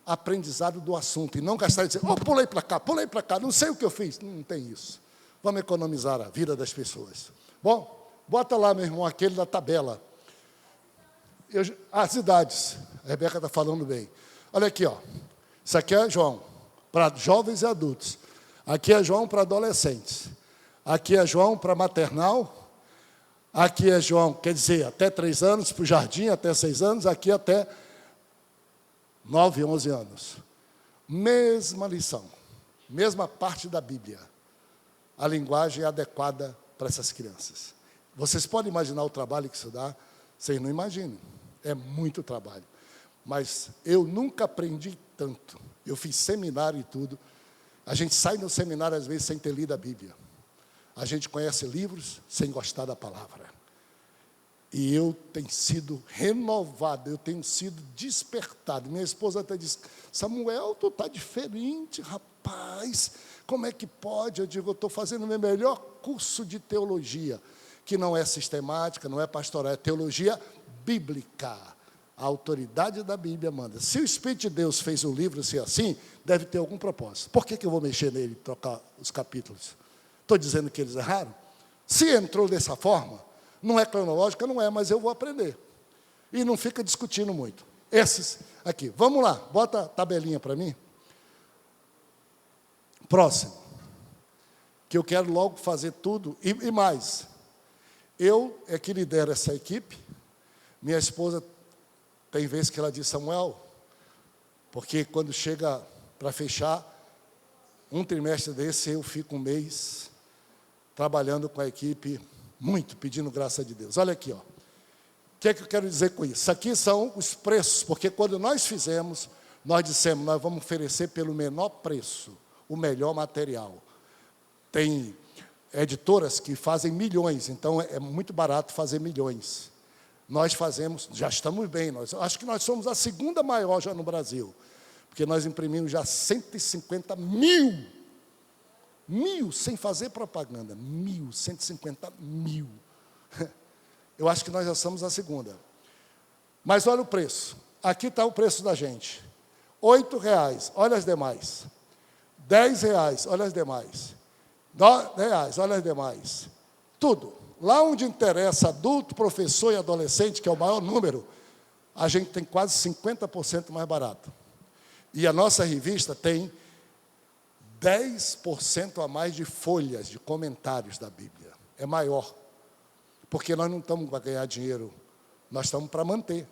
aprendizado do assunto, e não gastar e dizer, pulei para cá, não sei o que eu fiz. Não tem isso. Vamos economizar a vida das pessoas. Bom, bota lá, meu irmão, aquele da tabela. As idades. A Rebeca está falando bem. Olha aqui, ó. Isso aqui é João, para jovens e adultos. Aqui é João para adolescentes. Aqui é João para maternal. Aqui é João, quer dizer, até 3 anos, para o jardim, até 6 anos. Aqui até 9, 11 anos. Mesma lição. Mesma parte da Bíblia. A linguagem é adequada para essas crianças. Vocês podem imaginar o trabalho que isso dá? Vocês não imaginam. É muito trabalho. Mas eu nunca aprendi tanto. Eu fiz seminário e tudo. A gente sai no seminário, às vezes, sem ter lido a Bíblia. A gente conhece livros sem gostar da palavra. E eu tenho sido renovado, eu tenho sido despertado. Minha esposa até disse, Samuel, tu está diferente, rapaz. Como é que pode? Eu digo, eu estou fazendo o meu melhor curso de teologia, que não é sistemática, não é pastoral, é teologia bíblica. A autoridade da Bíblia manda. Se o Espírito de Deus fez o livro ser assim, deve ter algum propósito. Por que eu vou mexer nele e trocar os capítulos? Estou dizendo que eles erraram? Se entrou dessa forma, não é cronológica, não é, mas eu vou aprender. E não fica discutindo muito. Esses aqui. Vamos lá, bota a tabelinha para mim. Próximo. Que eu quero logo fazer tudo e mais. Eu é que lidero essa equipe. Minha esposa, tem vezes que ela diz, Samuel, porque quando chega para fechar, um trimestre desse, eu fico um mês trabalhando com a equipe, muito, pedindo graça de Deus. Olha aqui, ó. O que é que eu quero dizer com isso? Isso aqui são os preços, porque quando nós fizemos, nós dissemos, nós vamos oferecer pelo menor preço, o melhor material. Tem editoras que fazem milhões, então é muito barato fazer milhões. Nós fazemos, já estamos bem, acho que nós somos a segunda maior já no Brasil, porque nós imprimimos já 150 mil, sem fazer propaganda, 150 mil. Eu acho que nós já somos a segunda. Mas olha o preço, aqui está o preço da gente, R$8, olha as demais, R$10, olha as demais, R$9, olha as demais, tudo. Lá onde interessa adulto, professor e adolescente, que é o maior número, a gente tem quase 50% mais barato. E a nossa revista tem 10% a mais de folhas, de comentários da Bíblia. É maior. Porque nós não estamos para ganhar dinheiro, nós estamos para manter.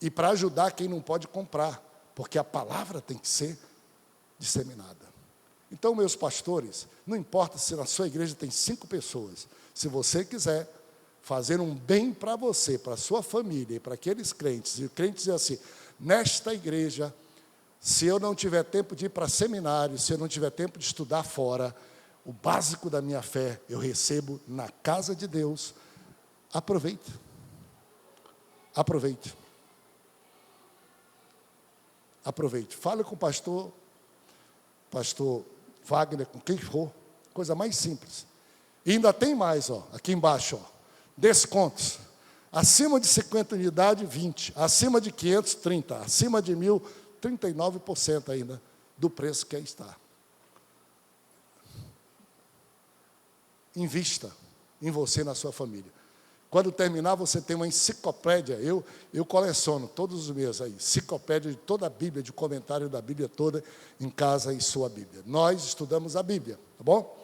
E para ajudar quem não pode comprar, porque a palavra tem que ser disseminada. Então, meus pastores, não importa se na sua igreja tem 5 pessoas, se você quiser, fazer um bem para você, para a sua família e para aqueles crentes, e o crente diz assim, nesta igreja, se eu não tiver tempo de ir para seminário, se eu não tiver tempo de estudar fora, o básico da minha fé eu recebo na casa de Deus, aproveite. Aproveite. Aproveite. Fale com o pastor Wagner, com quem for, coisa mais simples. E ainda tem mais, ó, aqui embaixo, ó, descontos. Acima de 50 unidades, 20. Acima de 500, 30. Acima de 1.000, 39% ainda do preço que aí está. Invista em você e na sua família. Quando terminar, você tem uma enciclopédia. Eu coleciono todos os meses aí, enciclopédia de toda a Bíblia, de comentário da Bíblia toda, em casa em sua Bíblia. Nós estudamos a Bíblia, tá bom?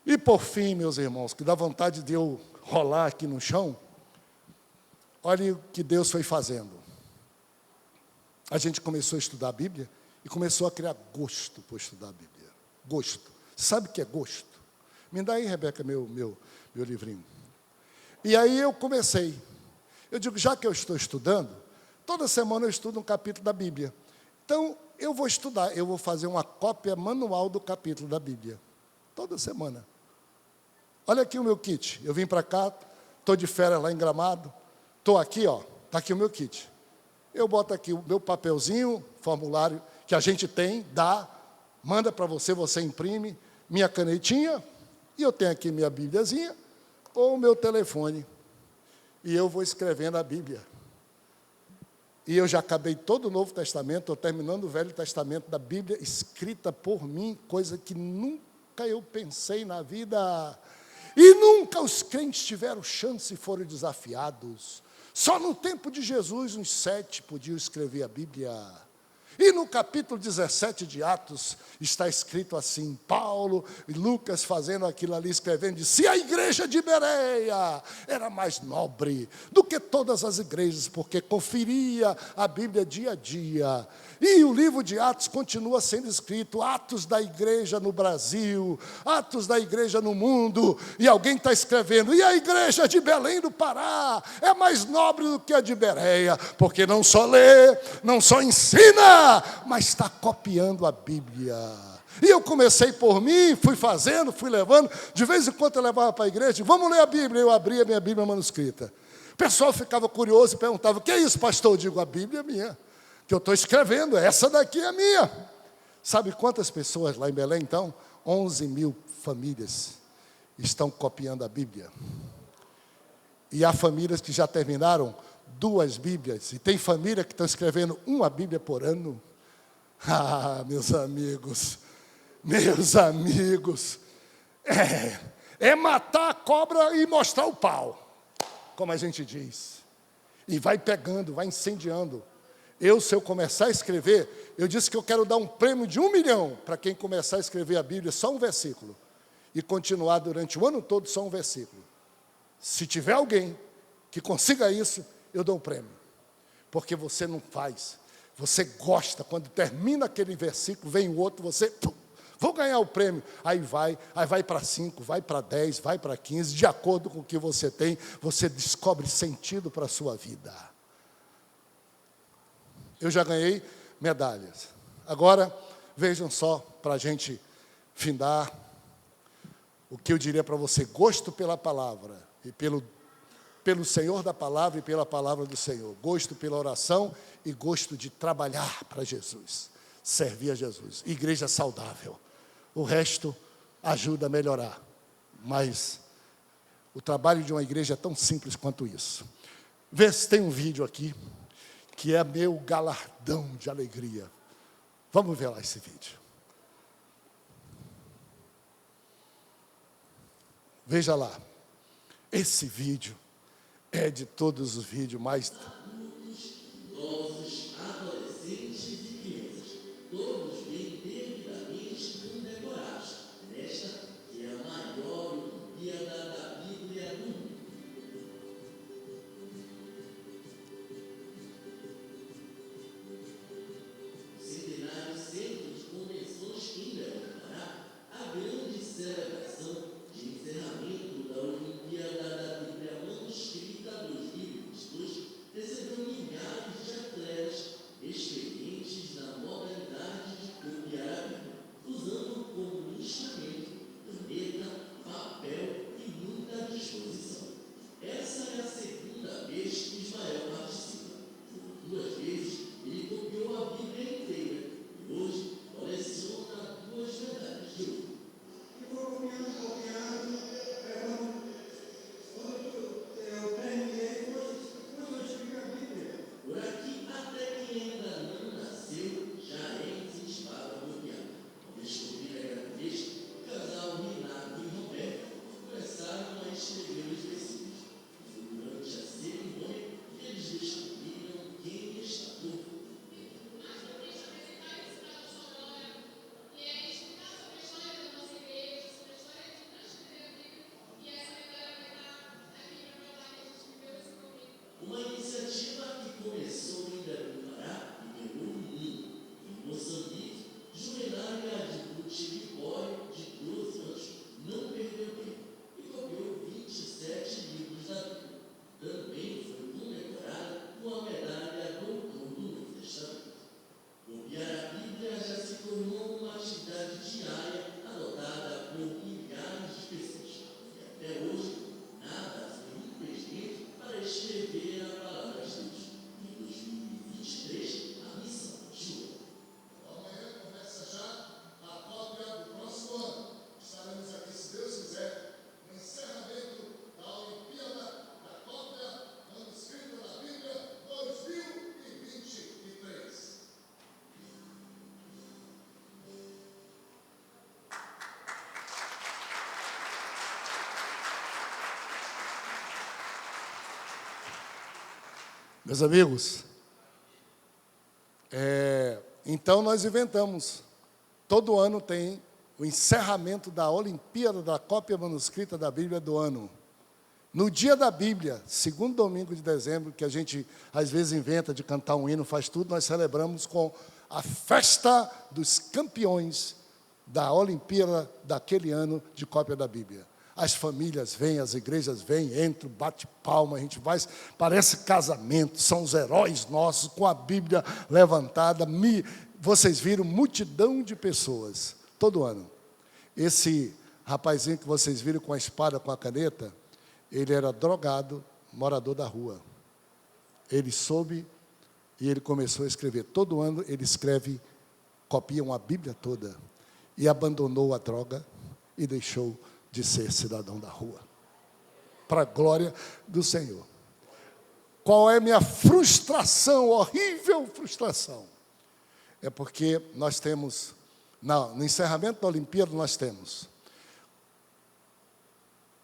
E por fim, meus irmãos, que dá vontade de eu rolar aqui no chão, olha o que Deus foi fazendo. A gente começou a estudar a Bíblia e começou a criar gosto por estudar a Bíblia. Gosto. Sabe o que é gosto? Me dá aí, Rebeca, meu livrinho. E aí eu comecei. Eu digo, já que eu estou estudando, toda semana eu estudo um capítulo da Bíblia. Então, eu vou estudar, eu vou fazer uma cópia manual do capítulo da Bíblia. Toda semana. Olha aqui o meu kit. Eu vim para cá, estou de férias lá em Gramado. Estou aqui, ó, está aqui o meu kit. Eu boto aqui o meu papelzinho, formulário que a gente tem, dá, manda para você, você imprime, minha canetinha, e eu tenho aqui minha Bíbliazinha, ou o meu telefone. E eu vou escrevendo a Bíblia. E eu já acabei todo o Novo Testamento, estou terminando o Velho Testamento da Bíblia, escrita por mim, coisa que nunca eu pensei na vida. E nunca os crentes tiveram chance e foram desafiados. Só no tempo de Jesus, uns 7 podiam escrever a Bíblia. E no capítulo 17 de Atos, está escrito assim, Paulo e Lucas fazendo aquilo ali, escrevendo, se a igreja de Bereia era mais nobre do que todas as igrejas, porque conferia a Bíblia dia a dia. E o livro de Atos continua sendo escrito, Atos da igreja no Brasil, Atos da igreja no mundo, e alguém está escrevendo, e a igreja de Belém do Pará é mais nobre do que a de Bereia, porque não só lê, não só ensina, mas está copiando a Bíblia. E eu comecei por mim, fui fazendo, fui levando, de vez em quando eu levava para a igreja, vamos ler a Bíblia, eu abria a minha Bíblia manuscrita. O pessoal ficava curioso e perguntava, o que é isso, pastor? Eu digo, a Bíblia é minha, que eu estou escrevendo, essa daqui é minha. Sabe quantas pessoas lá em Belém, então? 11.000 famílias estão copiando a Bíblia. E há famílias que já terminaram 2 Bíblias, e tem família que estão escrevendo uma Bíblia por ano. Ah, meus amigos, é matar a cobra e mostrar o pau, como a gente diz. E vai pegando, vai incendiando. Se eu começar a escrever, eu disse que eu quero dar um prêmio de 1 milhão para quem começar a escrever a Bíblia, só um versículo, e continuar durante o ano todo só um versículo. Se tiver alguém que consiga isso, eu dou um prêmio, porque você não faz, você gosta, quando termina aquele versículo, vem o outro, você, vou ganhar o prêmio, aí vai para 5, vai para 10, vai para 15, de acordo com o que você tem, você descobre sentido para a sua vida. Eu já ganhei medalhas. Agora, vejam só, para a gente findar, o que eu diria para você, gosto pela palavra, e pelo Senhor da palavra e pela palavra do Senhor. Gosto pela oração e gosto de trabalhar para Jesus. Servir a Jesus. Igreja saudável. O resto ajuda a melhorar. Mas o trabalho de uma igreja é tão simples quanto isso. Vê se tem um vídeo aqui, que é meu galardão de alegria. Vamos ver lá esse vídeo. Veja lá. Esse vídeo é de todos os vídeos mais... Idosos, adolescentes e crianças, todos bem devidamente condecorados, nesta que é a maior Olimpíada da Bíblia no mundo. O centenário Centro de Convenções em Belém do Pará, a grande celebração de encerramento da Olimpíada da Bíblia Meus amigos, então nós inventamos. Todo ano tem o encerramento da Olimpíada da Cópia Manuscrita da Bíblia do ano. No dia da Bíblia, segundo domingo de dezembro, que a gente às vezes inventa de cantar um hino, faz tudo, nós celebramos com a festa dos campeões da Olimpíada daquele ano de cópia da Bíblia. As famílias vêm, as igrejas vêm, entram, bate palma, a gente vai, parece casamento, são os heróis nossos, com a Bíblia levantada. Vocês viram multidão de pessoas, todo ano. Esse rapazinho que vocês viram com a espada, com a caneta, ele era drogado, morador da rua. Ele soube e ele começou a escrever. Todo ano ele escreve, copia uma Bíblia toda. E abandonou a droga e deixou de ser cidadão da rua. Para a glória do Senhor. Qual é minha frustração, horrível frustração? É porque nós temos, no encerramento da Olimpíada, nós temos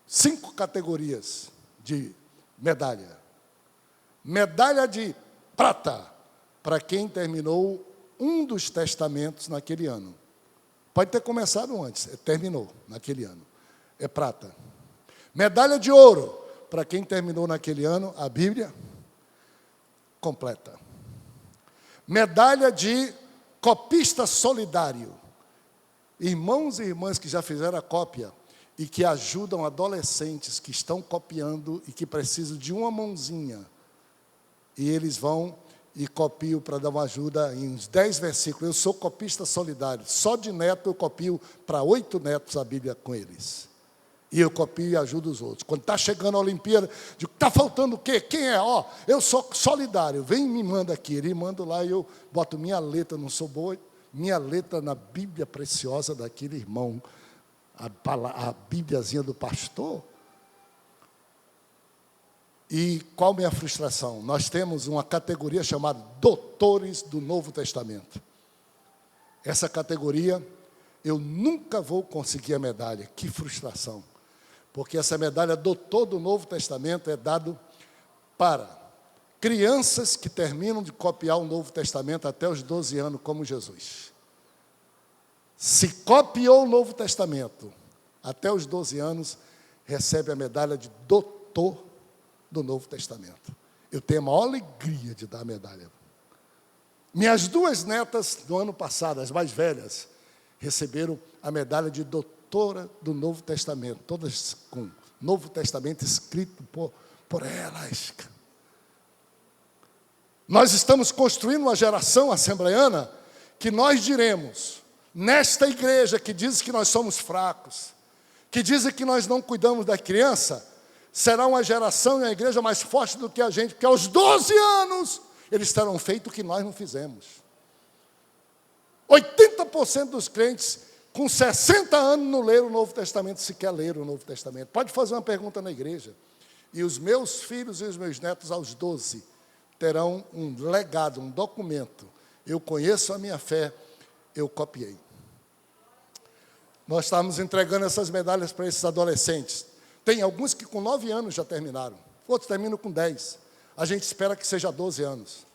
5 categorias de medalha. Medalha de prata, para quem terminou um dos testamentos naquele ano. Pode ter começado antes, terminou naquele ano. É prata. Medalha de ouro, para quem terminou naquele ano a Bíblia completa. Medalha de copista solidário. Irmãos e irmãs que já fizeram a cópia e que ajudam adolescentes que estão copiando e que precisam de uma mãozinha. E eles vão e copiam para dar uma ajuda em uns 10 versículos. Eu sou copista solidário. Só de neto eu copio para 8 netos a Bíblia com eles. E eu copio e ajudo os outros. Quando está chegando a Olimpíada, digo, está faltando o quê? Quem é? Eu sou solidário. Vem e me manda aqui. Ele manda lá e eu boto minha letra, não sou boa, minha letra na Bíblia preciosa daquele irmão. A Bíbliazinha do pastor. E qual a minha frustração? Nós temos uma categoria chamada Doutores do Novo Testamento. Essa categoria, eu nunca vou conseguir a medalha. Que frustração. Porque essa medalha Doutor do Novo Testamento é dado para crianças que terminam de copiar o Novo Testamento até os 12 anos, como Jesus. Se copiou o Novo Testamento até os 12 anos, recebe a medalha de Doutor do Novo Testamento. Eu tenho a maior alegria de dar a medalha. Minhas 2 netas do ano passado, as mais velhas, receberam a medalha de doutora do Novo Testamento, todas com Novo Testamento escrito por elas. Nós estamos construindo uma geração assembleiana que nós diremos, nesta igreja que diz que nós somos fracos, que dizem que nós não cuidamos da criança, será uma geração e uma igreja mais forte do que a gente, porque aos 12 anos eles terão feito o que nós não fizemos. 80% dos crentes com 60 anos não leram o Novo Testamento, sequer leram o Novo Testamento. Pode fazer uma pergunta na igreja. E os meus filhos e os meus netos aos 12 terão um legado, um documento. Eu conheço a minha fé, eu copiei. Nós estamos entregando essas medalhas para esses adolescentes. Tem alguns que com 9 anos já terminaram, outros terminam com 10. A gente espera que seja 12 anos.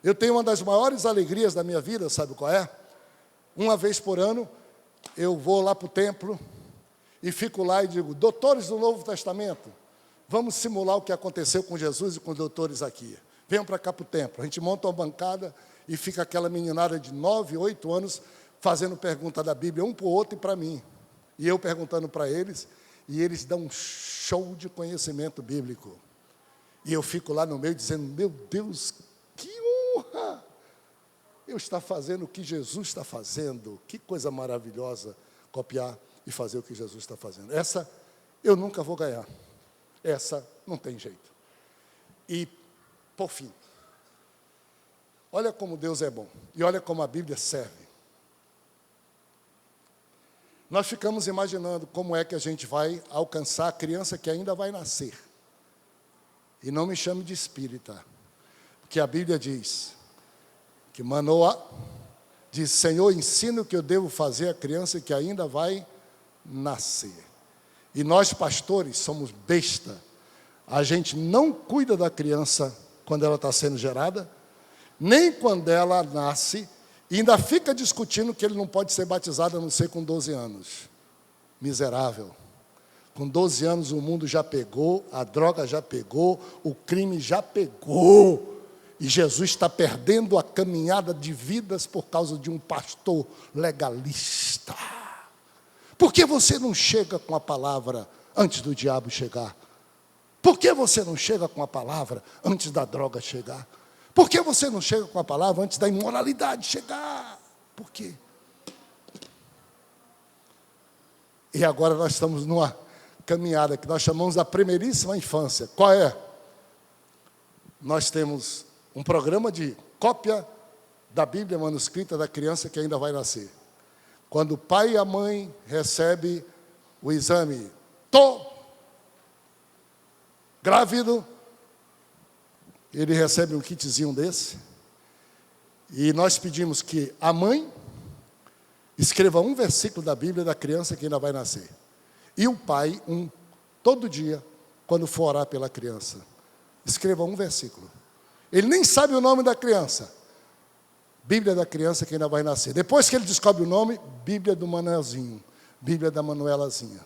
Eu tenho uma das maiores alegrias da minha vida, sabe qual é? Uma vez por ano, eu vou lá para o templo e fico lá e digo, doutores do Novo Testamento, vamos simular o que aconteceu com Jesus e com os doutores aqui. Venham para cá para o templo. A gente monta uma bancada e fica aquela meninada de 9, 8 anos fazendo pergunta da Bíblia, um para o outro e para mim. E eu perguntando para eles, e eles dão um show de conhecimento bíblico. E eu fico lá no meio dizendo, meu Deus, que honra! Eu estou fazendo o que Jesus está fazendo. Que coisa maravilhosa copiar e fazer o que Jesus está fazendo. Essa eu nunca vou ganhar. Essa não tem jeito. E, por fim, olha como Deus é bom. E olha como a Bíblia serve. Nós ficamos imaginando como é que a gente vai alcançar a criança que ainda vai nascer. E não me chame de espírita. Porque a Bíblia diz que Manoá diz, Senhor, ensina o que eu devo fazer à criança que ainda vai nascer. E nós, pastores, somos besta. A gente não cuida da criança quando ela está sendo gerada, nem quando ela nasce, e ainda fica discutindo que ele não pode ser batizado a não ser com 12 anos. Miserável. Com 12 anos o mundo já pegou, a droga já pegou, o crime já pegou. E Jesus está perdendo a caminhada de vidas por causa de um pastor legalista. Por que você não chega com a palavra antes do diabo chegar? Por que você não chega com a palavra antes da droga chegar? Por que você não chega com a palavra antes da imoralidade chegar? Por quê? E agora nós estamos numa caminhada que nós chamamos da primeiríssima infância. Qual é? Nós temos um programa de cópia da Bíblia manuscrita da criança que ainda vai nascer. Quando o pai e a mãe recebem o exame, grávido, ele recebe um kitzinho desse, e nós pedimos que a mãe escreva um versículo da Bíblia da criança que ainda vai nascer. E o pai, todo dia, quando for orar pela criança, escreva um versículo. Ele nem sabe o nome da criança. Bíblia da criança que ainda vai nascer. Depois que ele descobre o nome, Bíblia do Manuelzinho, Bíblia da Manuelazinha.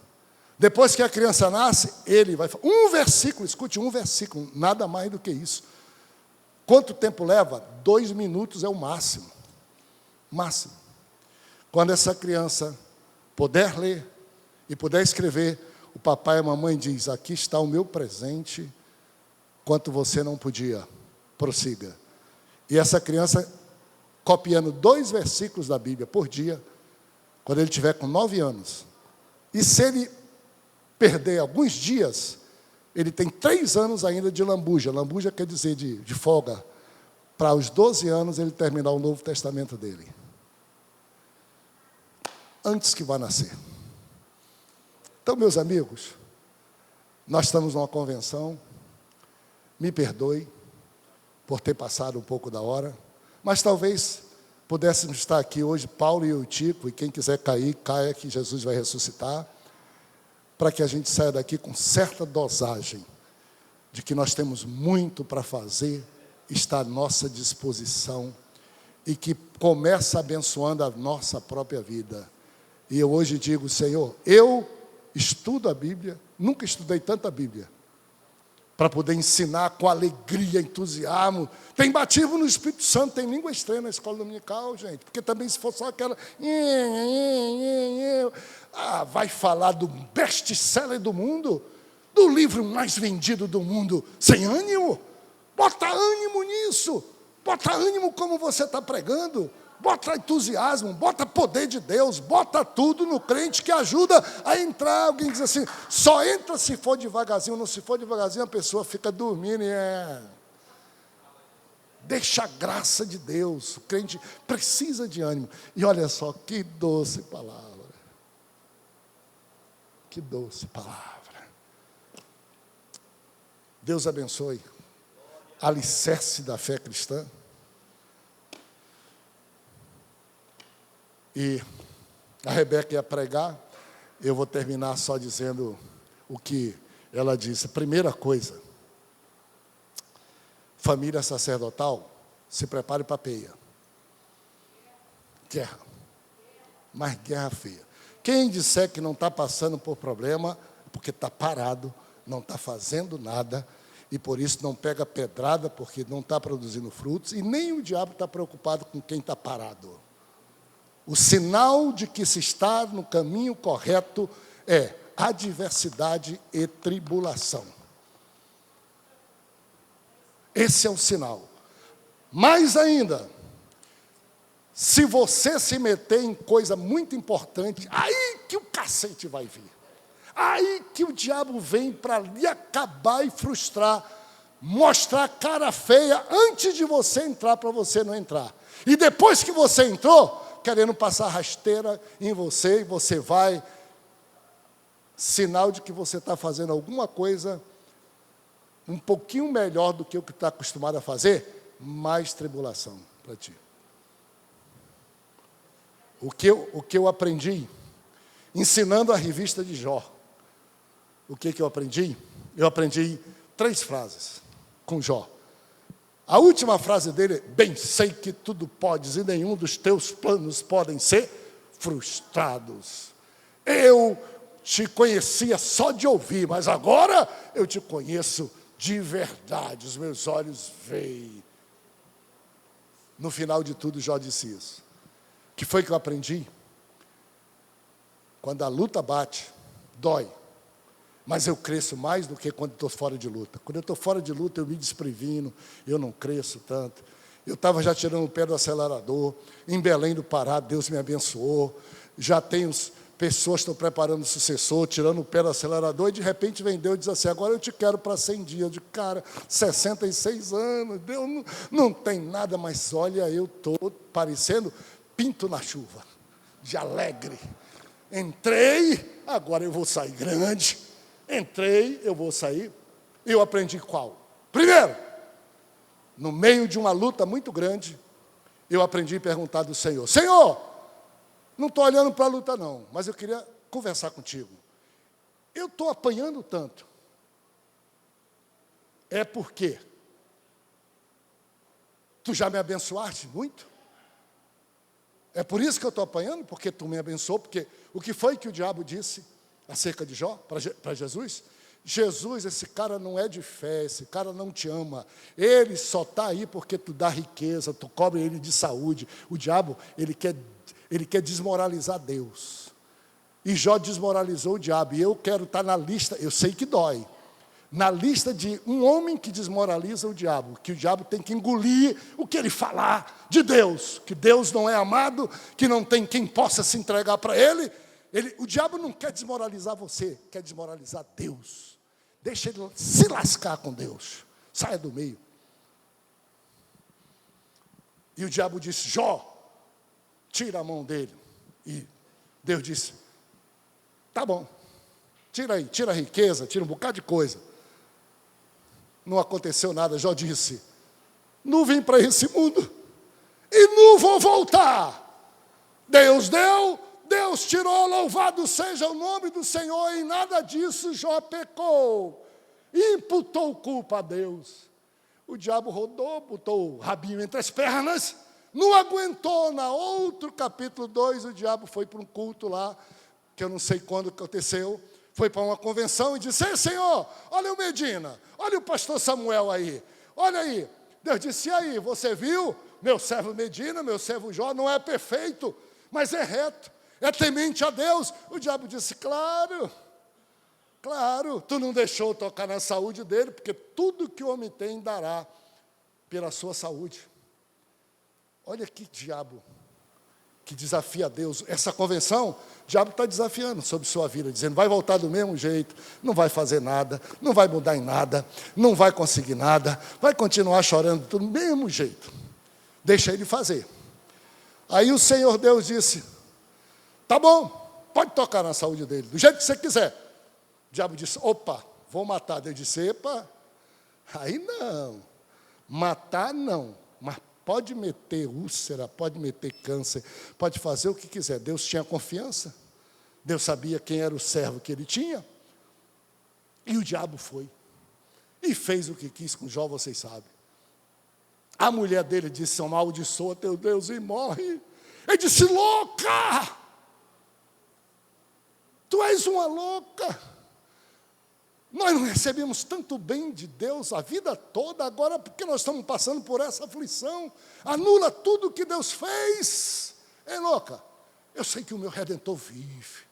Depois que a criança nasce, ele vai falar um versículo, escute, um versículo, nada mais do que isso. Quanto tempo leva? 2 minutos é o máximo. Máximo. Quando essa criança puder ler e puder escrever, o papai e a mamãe diz, aqui está o meu presente, quanto você não podia. Prossiga. E essa criança, copiando 2 versículos da Bíblia por dia, quando ele tiver com 9 anos. E se ele perder alguns dias, ele tem 3 anos ainda de lambuja. Lambuja quer dizer de folga. Para os 12 anos ele terminar o Novo Testamento dele. Antes que vá nascer. Então, meus amigos, nós estamos numa convenção. Me perdoe por ter passado um pouco da hora, mas talvez pudéssemos estar aqui hoje, Paulo e eu, Tico, e quem quiser cair, caia, que Jesus vai ressuscitar, para que a gente saia daqui com certa dosagem de que nós temos muito para fazer, está à nossa disposição, e que começa abençoando a nossa própria vida. E eu hoje digo, Senhor, eu estudo a Bíblia, nunca estudei tanta Bíblia, para poder ensinar com alegria, entusiasmo. Tem batismo no Espírito Santo, tem língua estranha na escola dominical, gente. Porque também se for só aquela... vai falar do best-seller do mundo, do livro mais vendido do mundo, sem ânimo. Bota ânimo nisso. Bota ânimo como você está pregando. Bota entusiasmo, bota poder de Deus, bota tudo no crente que ajuda a entrar. Alguém diz assim, só entra se for devagarzinho, não se for devagarzinho a pessoa fica dormindo Deixa a graça de Deus, o crente precisa de ânimo. E olha só, que doce palavra. Que doce palavra. Deus abençoe. Alicerce da fé cristã. E a Rebeca ia pregar, eu vou terminar só dizendo o que ela disse. Primeira coisa, família sacerdotal, se prepare para a peia. Guerra. Mas guerra feia. Quem disser que não está passando por problema, porque está parado, não está fazendo nada, e por isso não pega pedrada, porque não está produzindo frutos, e nem o diabo está preocupado com quem está parado. O sinal de que se está no caminho correto é adversidade e tribulação. Esse é o sinal. Mais ainda, se você se meter em coisa muito importante, aí que o cacete vai vir. Aí que o diabo vem para lhe acabar e frustrar, mostrar a cara feia antes de você entrar, para você não entrar. E depois que você entrou, querendo passar rasteira em você, e você vai, sinal de que você está fazendo alguma coisa um pouquinho melhor do que o que está acostumado a fazer, mais tribulação para ti. O que eu aprendi, ensinando a revista de Jó, o que eu aprendi? Eu aprendi 3 frases com Jó. A última frase dele: bem sei que tudo podes e nenhum dos teus planos podem ser frustrados. Eu te conhecia só de ouvir, mas agora eu te conheço de verdade. Os meus olhos veem. No final de tudo, Jó disse isso. O que foi que eu aprendi? Quando a luta bate, dói. Mas eu cresço mais do que quando estou fora de luta. Quando eu estou fora de luta, eu me desprevino, eu não cresço tanto. Eu estava já tirando o pé do acelerador. Em Belém do Pará, Deus me abençoou. Já tenho pessoas que estão preparando o sucessor, tirando o pé do acelerador, e de repente vem Deus e diz assim: agora eu te quero para 100 dias. Eu digo: cara, 66 anos, Deus não tem nada, mas olha, eu estou parecendo pinto na chuva, de alegre. Entrei, agora eu vou sair grande. Entrei, eu vou sair. Eu aprendi qual? Primeiro, no meio de uma luta muito grande, eu aprendi a perguntar do Senhor: Senhor, não estou olhando para a luta não, mas eu queria conversar contigo. Eu estou apanhando tanto. É porque tu já me abençoaste muito? É por isso que eu estou apanhando? Porque tu me abençoou? Porque o que foi que o diabo disse acerca de Jó, para Jesus? Jesus, esse cara não é de fé, esse cara não te ama. Ele só está aí porque tu dá riqueza, tu cobre ele de saúde. O diabo, ele quer desmoralizar Deus. E Jó desmoralizou o diabo. E eu quero estar na lista, eu sei que dói, na lista de um homem que desmoraliza o diabo, que o diabo tem que engolir o que ele falar de Deus, que Deus não é amado, que não tem quem possa se entregar para ele. O diabo não quer desmoralizar você, quer desmoralizar Deus. Deixa ele se lascar com Deus. Saia do meio. E o diabo disse: Jó, tira a mão dele. E Deus disse: tá bom, tira aí, tira a riqueza, tira um bocado de coisa. Não aconteceu nada. Jó disse: não vim para esse mundo e não vou voltar. Deus deu, Deus tirou, louvado seja o nome do Senhor. Em nada disso Jó pecou, imputou culpa a Deus. O diabo rodou, botou o rabinho entre as pernas, não aguentou. Na outro capítulo 2, o diabo foi para um culto lá, que eu não sei quando aconteceu, foi para uma convenção e disse: ei, Senhor, olha o Medina, olha o pastor Samuel aí, olha aí. Deus disse: e aí, você viu? Meu servo Medina, meu servo Jó, não é perfeito, mas é reto, é temente a Deus. O diabo disse: claro, tu não deixou tocar na saúde dele, porque tudo que o homem tem dará pela sua saúde. Olha que diabo que desafia a Deus. Essa convenção, o diabo está desafiando sobre sua vida, dizendo: vai voltar do mesmo jeito, não vai fazer nada, não vai mudar em nada, não vai conseguir nada, vai continuar chorando do mesmo jeito. Deixa ele fazer. Aí o Senhor Deus disse: tá bom, pode tocar na saúde dele, do jeito que você quiser. O diabo disse: opa, vou matar. Deus disse: epa, aí não, matar não, mas pode meter úlcera, pode meter câncer, pode fazer o que quiser. Deus tinha confiança, Deus sabia quem era o servo que ele tinha. E o diabo foi e fez o que quis com Jó, vocês sabem. A mulher dele disse: amaldiçoa teu Deus e morre. Ele disse: louca, tu és uma louca. Nós não recebemos tanto bem de Deus a vida toda, agora porque nós estamos passando por essa aflição, anula tudo que Deus fez. Ei, louca, eu sei que o meu Redentor vive,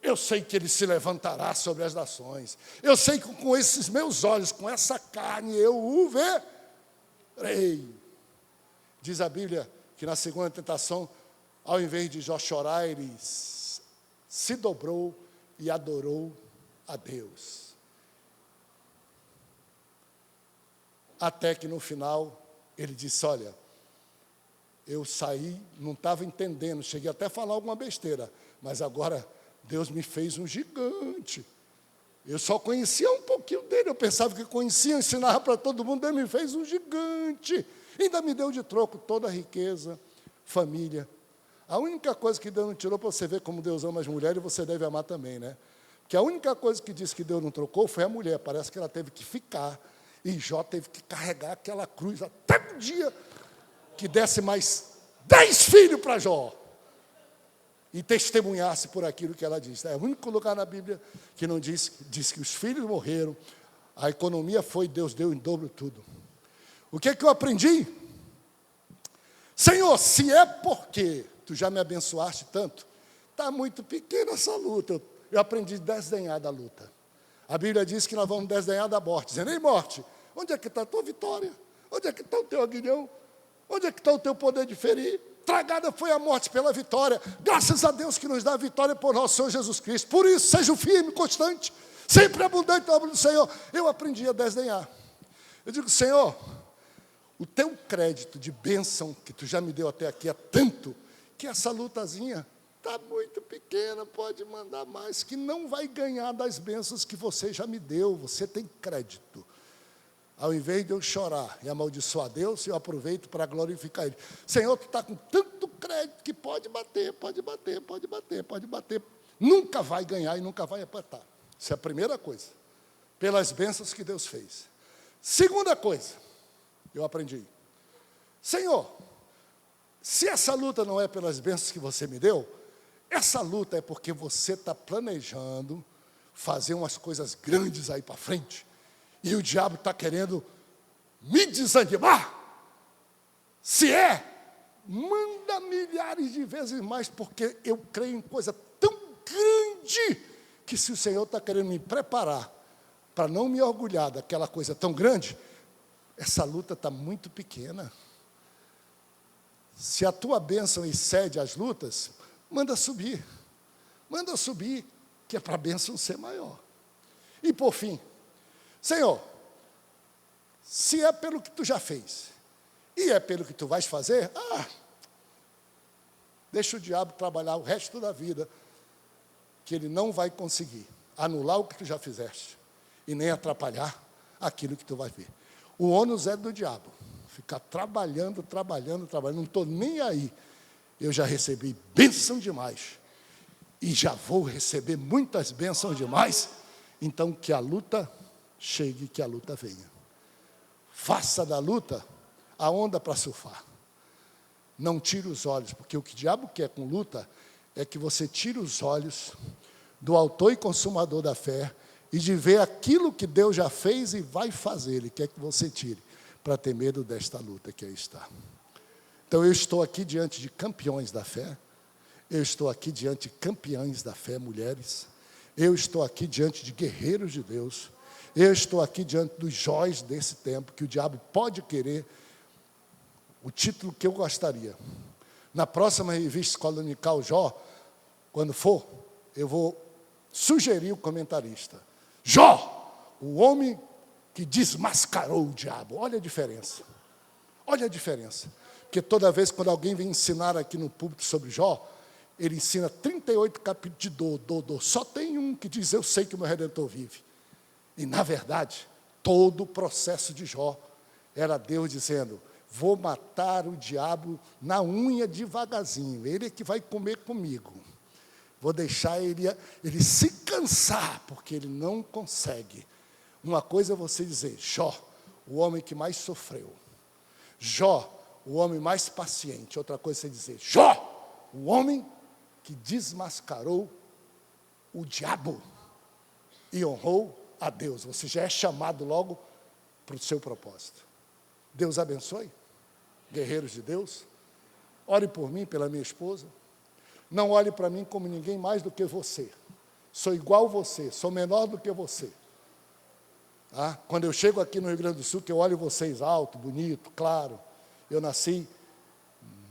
eu sei que Ele se levantará sobre as nações, eu sei que com esses meus olhos, com essa carne, eu o verei. Diz a Bíblia que na segunda tentação, ao invés de Jó chorar, ele se dobrou e adorou a Deus. Até que no final ele disse: olha, eu saí, não estava entendendo, cheguei até a falar alguma besteira, mas agora Deus me fez um gigante. Eu só conhecia um pouquinho dele, eu pensava que conhecia, ensinava para todo mundo. Deus me fez um gigante, ainda me deu de troco toda a riqueza, família. A única coisa que Deus não tirou, para você ver como Deus ama as mulheres, você deve amar também, né? Porque a única coisa que disse que Deus não trocou foi a mulher. Parece que ela teve que ficar E Jó teve que carregar aquela cruz até o dia que desse mais 10 filhos para Jó. E testemunhasse por aquilo que ela disse. É o único lugar na Bíblia que não diz que os filhos morreram, a economia foi, Deus deu em dobro tudo. O que é que eu aprendi? Senhor, se é porque tu já me abençoaste tanto, está muito pequena essa luta. Eu aprendi a desdenhar da luta. A Bíblia diz que nós vamos desdenhar da morte, dizendo: ei, morte, onde é que está a tua vitória? Onde é que está o teu aguilhão? Onde é que está o teu poder de ferir? Tragada foi a morte pela vitória. Graças a Deus que nos dá a vitória por nosso Senhor Jesus Cristo. Por isso, seja firme, constante, sempre abundante na obra do Senhor. Eu aprendi a desdenhar. Eu digo: Senhor, o teu crédito de bênção que tu já me deu até aqui é tanto que essa lutazinha está muito pequena, pode mandar mais, que não vai ganhar das bênçãos que você já me deu. Você tem crédito. Ao invés de eu chorar e amaldiçoar Deus, eu aproveito para glorificar Ele. Senhor, tu está com tanto crédito que pode bater, pode bater, pode bater, pode bater. Nunca vai ganhar e nunca vai apertar. Isso é a primeira coisa. Pelas bênçãos que Deus fez. Segunda coisa, eu aprendi. Senhor, se essa luta não é pelas bênçãos que você me deu, essa luta é porque você está planejando fazer umas coisas grandes aí para frente. E o diabo está querendo me desanimar. Se é, manda milhares de vezes mais, porque eu creio em coisa tão grande, que se o Senhor está querendo me preparar para não me orgulhar daquela coisa tão grande, essa luta está muito pequena. Se a tua bênção excede as lutas, manda subir, que é para a bênção ser maior. E por fim, Senhor, se é pelo que tu já fez, e é pelo que tu vais fazer, deixa o diabo trabalhar o resto da vida, que ele não vai conseguir anular o que tu já fizeste, e nem atrapalhar aquilo que tu vai ver. O ônus é do diabo, ficar trabalhando, não estou nem aí. Eu já recebi bênção demais, e já vou receber muitas bênçãos demais, então que a luta chegue, que a luta venha. Faça da luta a onda para surfar. Não tire os olhos, porque o que o diabo quer com luta é que você tire os olhos do autor e consumador da fé e de ver aquilo que Deus já fez e vai fazer. Ele quer que você tire, para ter medo desta luta que aí está. Então eu estou aqui diante de campeões da fé, eu estou aqui diante de campeãs da fé, mulheres, eu estou aqui diante de guerreiros de Deus, eu estou aqui diante dos Jóis desse tempo, que o diabo pode querer o título que eu gostaria. Na próxima revista Escola Dominical Jó, quando for, eu vou sugerir o comentarista. Jó, o homem que desmascarou o diabo. Olha a diferença. Olha a diferença. Porque toda vez quando alguém vem ensinar aqui no púlpito sobre Jó, ele ensina 38 capítulos de dor. Só tem um que diz: eu sei que o meu Redentor vive. E, na verdade, todo o processo de Jó era Deus dizendo: vou matar o diabo na unha devagarzinho, ele é que vai comer comigo. Vou deixar ele se cansar, porque ele não consegue. Uma coisa é você dizer: Jó, o homem que mais sofreu. Jó, o homem mais paciente. Outra coisa é você dizer: Jó, o homem que desmascarou o diabo e honrou a Deus. Você já é chamado logo para o seu propósito. Deus abençoe, guerreiros de Deus. Ore por mim, pela minha esposa. Não olhe para mim como ninguém mais do que você. Sou igual a você, sou menor do que você. Quando eu chego aqui no Rio Grande do Sul, que eu olho vocês alto, bonito, claro. Eu nasci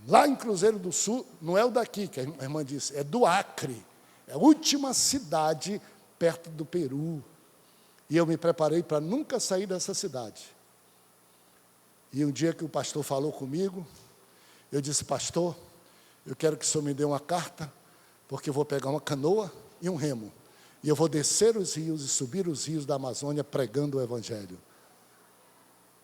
lá em Cruzeiro do Sul, não é o daqui, que a irmã disse, é do Acre. É a última cidade perto do Peru. E eu me preparei para nunca sair dessa cidade. E um dia que o pastor falou comigo, eu disse: pastor, eu quero que o senhor me dê uma carta, porque eu vou pegar uma canoa e um remo. E eu vou descer os rios e subir os rios da Amazônia pregando o Evangelho.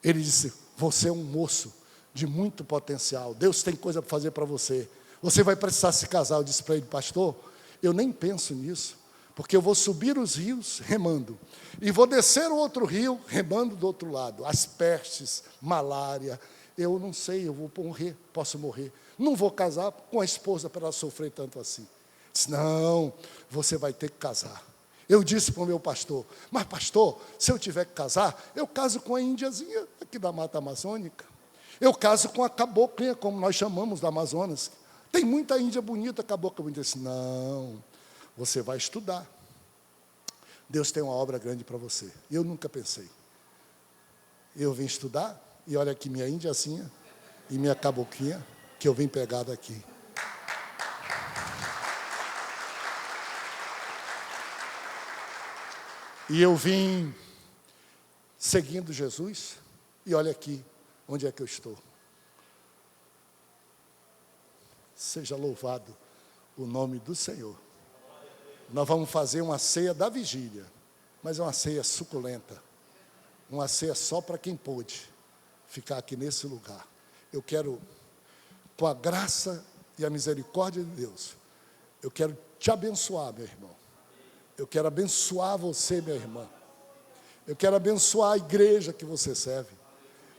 Ele disse: você é um moço de muito potencial. Deus tem coisa para fazer para você. Você vai precisar se casar. Eu disse para ele: pastor, eu nem penso nisso, Porque eu vou subir os rios remando, e vou descer o outro rio remando do outro lado. As pestes, malária, eu não sei, eu vou morrer, posso morrer. Não vou casar com a esposa para ela sofrer tanto assim. Disse, não, você vai ter que casar. Eu disse para o meu pastor, mas pastor, se eu tiver que casar, eu caso com a índiazinha aqui da Mata Amazônica. Eu caso com a caboclinha, como nós chamamos da Amazonas. Tem muita índia bonita, cabocla bonita. Eu disse, não, você vai estudar. Deus tem uma obra grande para você. E eu nunca pensei. Eu vim estudar, e olha aqui minha índiazinha e minha caboclinha, que eu vim pegar daqui. E eu vim seguindo Jesus, e olha aqui, onde é que eu estou. Seja louvado o nome do Senhor. Nós vamos fazer uma ceia da vigília, mas é uma ceia suculenta, uma ceia só para quem pôde ficar aqui nesse lugar. Eu quero, com a graça e a misericórdia de Deus, eu quero te abençoar, meu irmão. Eu quero abençoar você, minha irmã. Eu quero abençoar a igreja que você serve.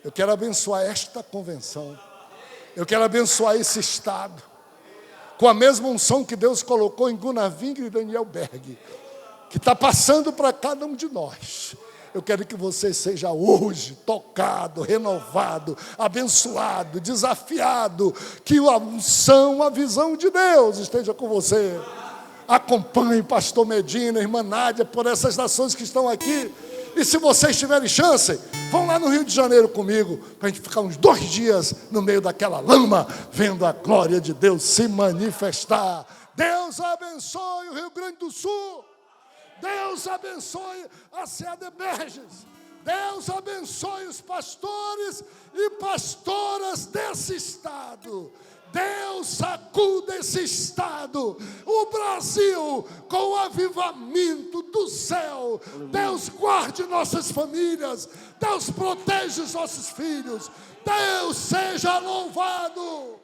Eu quero abençoar esta convenção. Eu quero abençoar esse estado. Com a mesma unção que Deus colocou em Gunnar Wingre e Daniel Berg, que está passando para cada um de nós. Eu quero que você seja hoje tocado, renovado, abençoado, desafiado. Que a unção, a visão de Deus esteja com você. Acompanhe pastor Medina, irmã Nádia, por essas nações que estão aqui. E se vocês tiverem chance, vão lá no Rio de Janeiro comigo, para a gente ficar uns 2 dias no meio daquela lama, vendo a glória de Deus se manifestar. Deus abençoe o Rio Grande do Sul. Deus abençoe a CADEBERGES. Deus abençoe os pastores e pastoras desse estado. Deus sacuda esse estado, o Brasil, com o avivamento do céu. Deus guarde nossas famílias, Deus proteja os nossos filhos. Deus seja louvado.